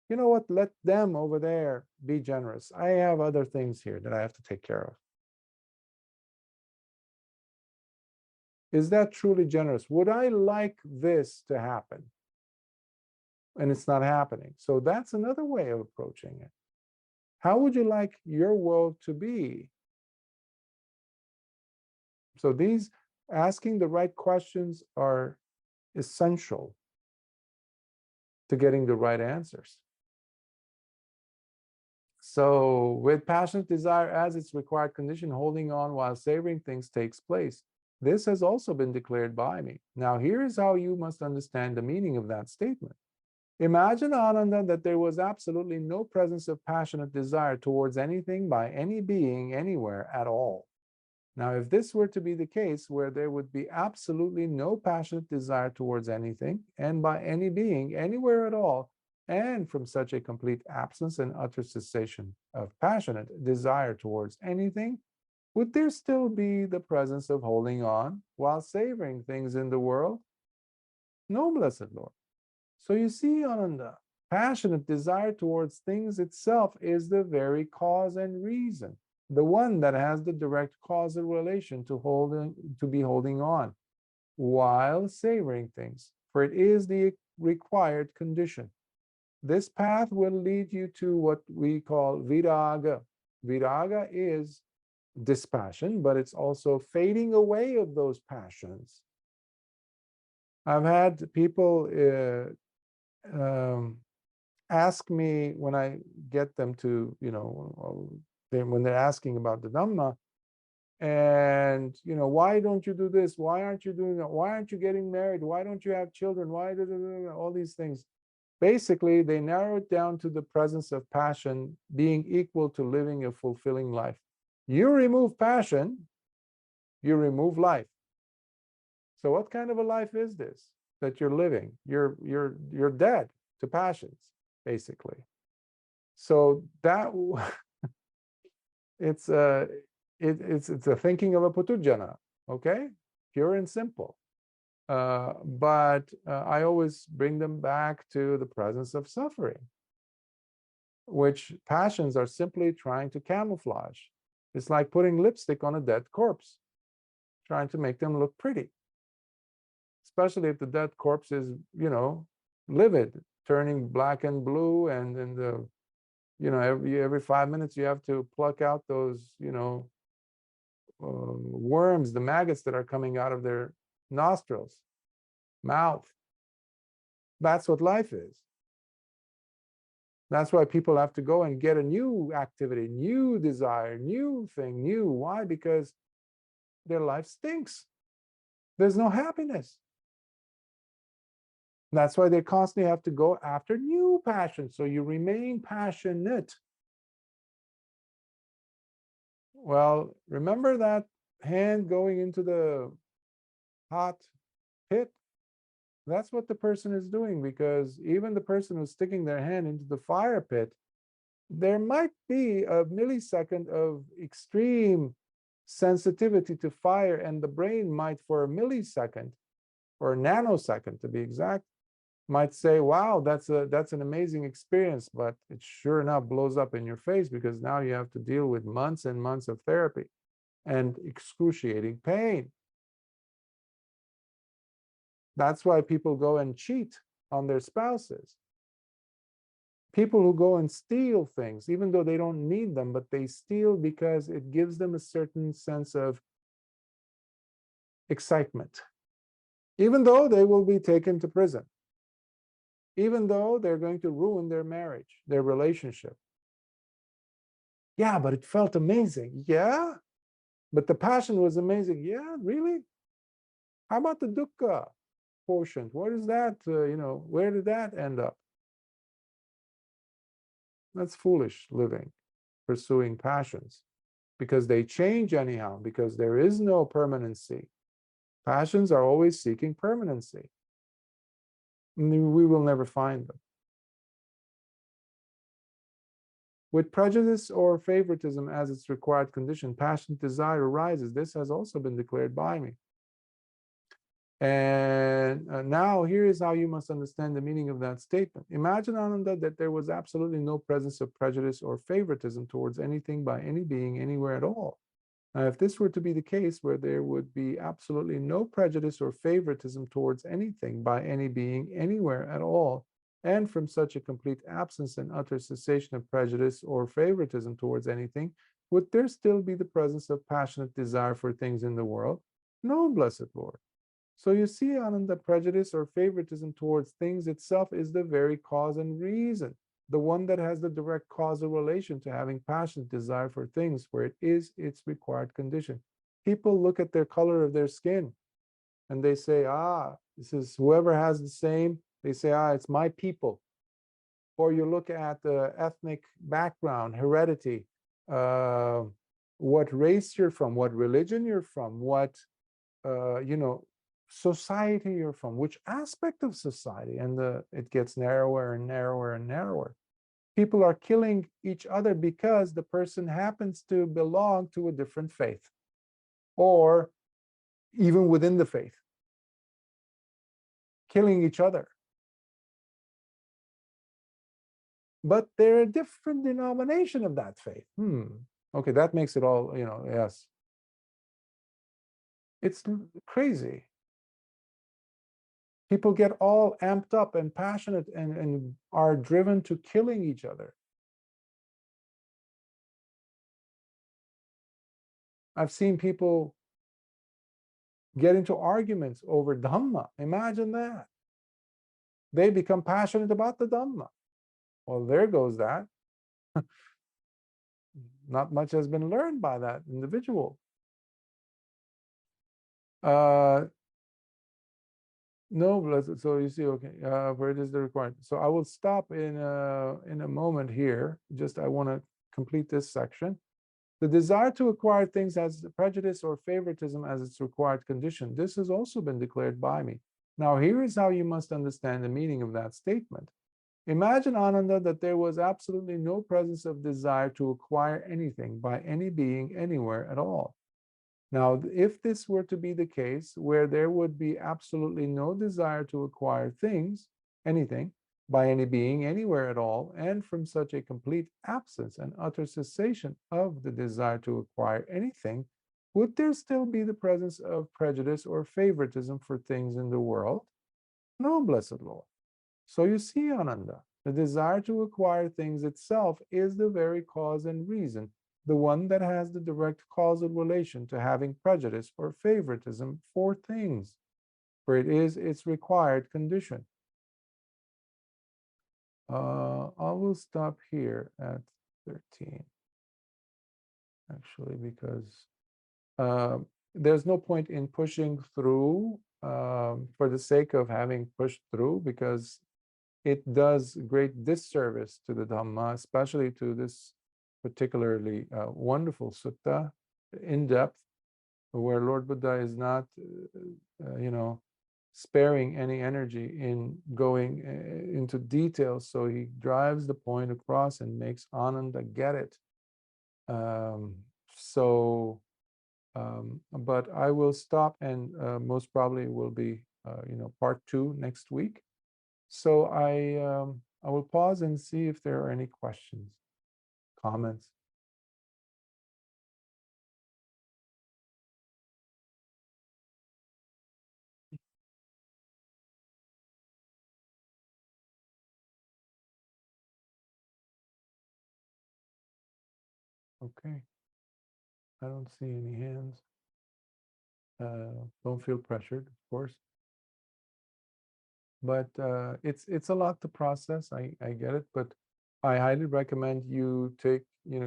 you know what, let them over there be generous. I have other things here that I have to take care of. Is that truly generous? Would I like this to happen? And it's not happening. So that's another way of approaching it. How would you like your world to be? So these asking the right questions are essential to getting the right answers. So with passionate desire as its required condition, holding on while savoring things takes place. This has also been declared by me. Now here is how you must understand the meaning of that statement. Imagine, Ananda, that there was absolutely no presence of passionate desire towards anything by any being anywhere at all. Now, if this were to be the case, where there would be absolutely no passionate desire towards anything and by any being anywhere at all, and from such a complete absence and utter cessation of passionate desire towards anything, would there still be the presence of holding on while savoring things in the world? No, blessed Lord. So you see, Ananda, passionate desire towards things itself is the very cause and reason, the one that has the direct causal relation to be holding on while savoring things, for it is the required condition. This path will lead you to what we call viraga. Viraga is dispassion, but it's also fading away of those passions. I've had people ask me, when I get them to, when they're asking about the Dhamma, and, why don't you do this? Why aren't you doing that? Why aren't you getting married? Why don't you have children? Why all these things? Basically, they narrow it down to the presence of passion being equal to living a fulfilling life. You remove passion, you remove life. So what kind of a life is this that you're living? You're dead to passions, basically. So that it's a thinking of a putujana, okay, pure and simple. But I always bring them back to the presence of suffering, which passions are simply trying to camouflage. It's like putting lipstick on a dead corpse, trying to make them look pretty. Especially if the dead corpse is, livid, turning black and blue, and in the, every 5 minutes you have to pluck out those, worms, the maggots that are coming out of their nostrils, mouth. That's what life is. That's why people have to go and get a new activity, new desire, new thing, new. Why? Because their life stinks. There's no happiness. That's why they constantly have to go after new passion. So you remain passionate. Well, remember that hand going into the hot pit? That's what the person is doing, because even the person who's sticking their hand into the fire pit, there might be a millisecond of extreme sensitivity to fire, and the brain might, for a millisecond or a nanosecond to be exact, might say, wow, that's an amazing experience, but it sure enough blows up in your face, because now you have to deal with months and months of therapy and excruciating pain. That's why people go and cheat on their spouses. People who go and steal things, even though they don't need them, but they steal because it gives them a certain sense of excitement, even though they will be taken to prison, even though they're going to ruin their marriage, their relationship. Yeah, but it felt amazing. Yeah, but the passion was amazing. Yeah, really? How about the dukkha quotient? What is that? Where did that end up? That's foolish living, pursuing passions, because they change anyhow, because there is no permanency. Passions are always seeking permanency. We will never find them. With prejudice or favoritism as its required condition, passionate desire arises. This has also been declared by me. And now here is how you must understand the meaning of that statement. Imagine, Ananda, that there was absolutely no presence of prejudice or favoritism towards anything by any being anywhere at all. Now, if this were to be the case, where there would be absolutely no prejudice or favoritism towards anything by any being anywhere at all, and from such a complete absence and utter cessation of prejudice or favoritism towards anything, would there still be the presence of passionate desire for things in the world? No, blessed Lord. So you see, Ananda, prejudice or favoritism towards things itself is the very cause and reason, the one that has the direct causal relation to having passionate desire for things, where it is its required condition. People look at their color of their skin and they say, this is whoever has the same, they say, it's my people. Or you look at the ethnic background, heredity, what race you're from, what religion you're from, what, society you're from, which aspect of society, and it gets narrower and narrower and narrower. People are killing each other because the person happens to belong to a different faith, or even within the faith, killing each other. But they're a different denomination of that faith. Okay, that makes it all, yes. It's crazy. People get all amped up and passionate and are driven to killing each other. I've seen people get into arguments over Dhamma. Imagine that. They become passionate about the Dhamma. Well, there goes that. Not much has been learned by that individual. No, so you see, okay, where it is the requirement. So I will stop in a moment here. Just I want to complete this section. The desire to acquire things has prejudice or favoritism as its required condition. This has also been declared by me. Now, here is how you must understand the meaning of that statement. Imagine, Ananda, that there was absolutely no presence of desire to acquire anything by any being anywhere at all. Now, if this were to be the case, where there would be absolutely no desire to acquire things, anything, by any being anywhere at all, and from such a complete absence and utter cessation of the desire to acquire anything, would there still be the presence of prejudice or favoritism for things in the world? No, blessed Lord. So you see, Ananda, the desire to acquire things itself is the very cause and reason, the one that has the direct causal relation to having prejudice or favoritism for things, for it is its required condition. I will stop here at 13, actually, because there's no point in pushing through for the sake of having pushed through, because it does great disservice to the Dhamma, especially to this particularly wonderful sutta, in depth, where Lord Buddha is not, sparing any energy in going into details. So he drives the point across and makes Ananda get it. But I will stop, and most probably will be, part 2 next week. So I will pause and see if there are any questions, comments. Okay, I don't see any hands. Don't feel pressured, of course. But it's a lot to process. I get it, but I highly recommend you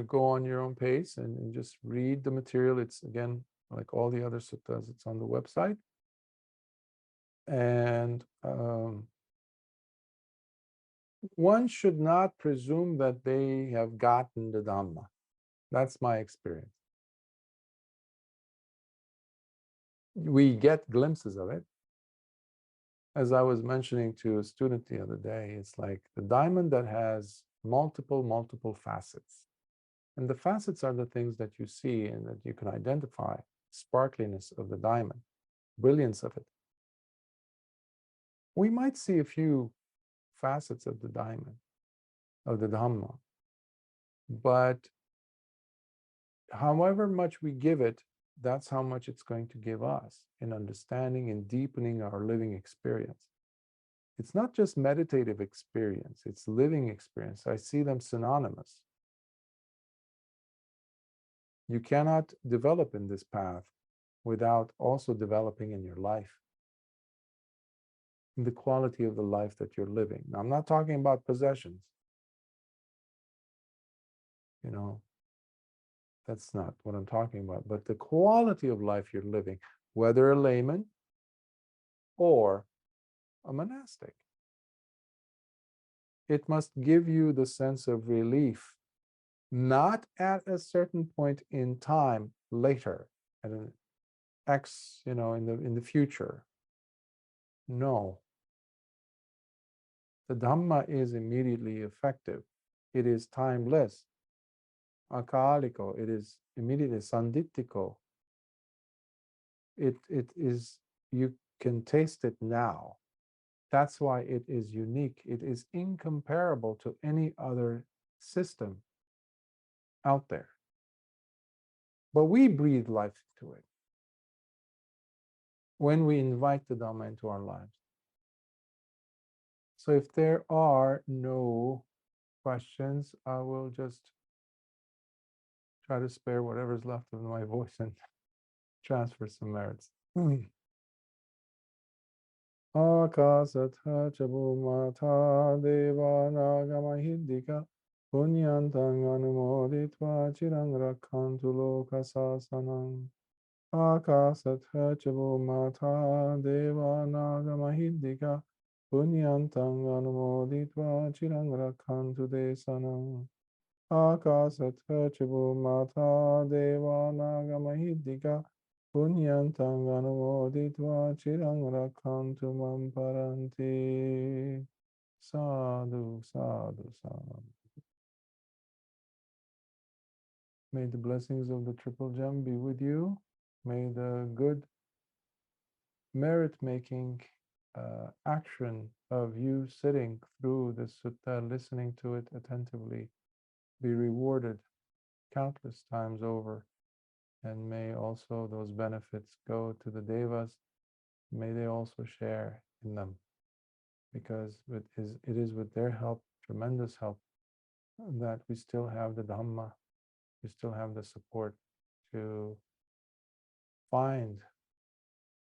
go on your own pace and just read the material. It's again like all the other suttas. It's on the website, and one should not presume that they have gotten the Dhamma. That's my experience. We get glimpses of it. As I was mentioning to a student the other day, it's like the diamond that has multiple facets. And the facets are the things that you see and that you can identify, sparkliness of the diamond, brilliance of it. We might see a few facets of the diamond, of the Dhamma, but however much we give it, that's how much it's going to give us in understanding and deepening our living experience. It's not just meditative experience, it's living experience. I see them synonymous. You cannot develop in this path without also developing in your life, in the quality of the life that you're living. Now, I'm not talking about possessions. That's not what I'm talking about, but the quality of life you're living, whether a layman or a monastic. It must give you the sense of relief, not at a certain point in time later, at an X, in the future. No. The Dhamma is immediately effective. It is timeless. Akaliko, it is immediately sanditiko. It is, you can taste it now. That's why it is unique. It is incomparable to any other system out there. But we breathe life into it when we invite the Dhamma into our lives. So if there are no questions, I will just try to spare whatever's left of my voice and transfer some merits. Akasatha chabumata devanagamahiddhika punyantang anumoditva chirang rakhantu lokasasanam. Akasatha chabumata devanagamahiddhika punyantang anumoditva chirang rakhantu desanam. Akasatha chabumata devanagamahiddhika punyantang anumoditva chirang rakhantu mam paranti. Sadhu, sadhu, sadhu. May the blessings of the Triple Gem be with you. May the good merit-making action of you sitting through the sutta, listening to it attentively, be rewarded countless times over. And may also those benefits go to the devas. May they also share in them, because it is with their help, tremendous help, that we still have the Dhamma, we still have the support to find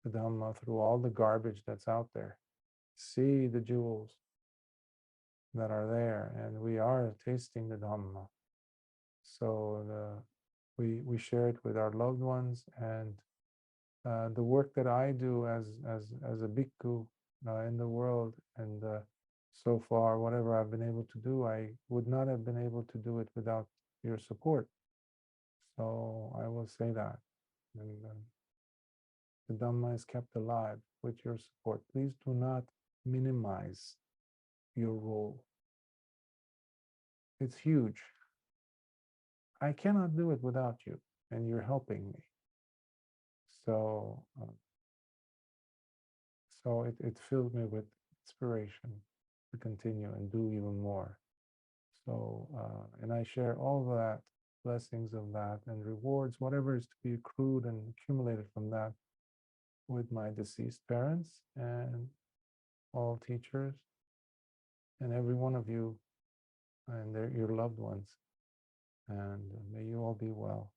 the Dhamma through all the garbage that's out there. See the jewels that are there, and we are tasting the Dhamma. So we share it with our loved ones, and the work that I do as a bhikkhu in the world, and so far whatever I've been able to do, I would not have been able to do it without your support. So I will say that, and the Dhamma is kept alive with your support. Please do not minimize your role. It's huge. I cannot do it without you, and you're helping me. So it filled me with inspiration. to continue and do even more. So, and I share all that, blessings of that, and rewards, whatever is to be accrued and accumulated from that, with my deceased parents and all teachers and every one of you and your loved ones. And may you all be well.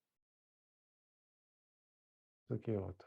Sukhi Hota.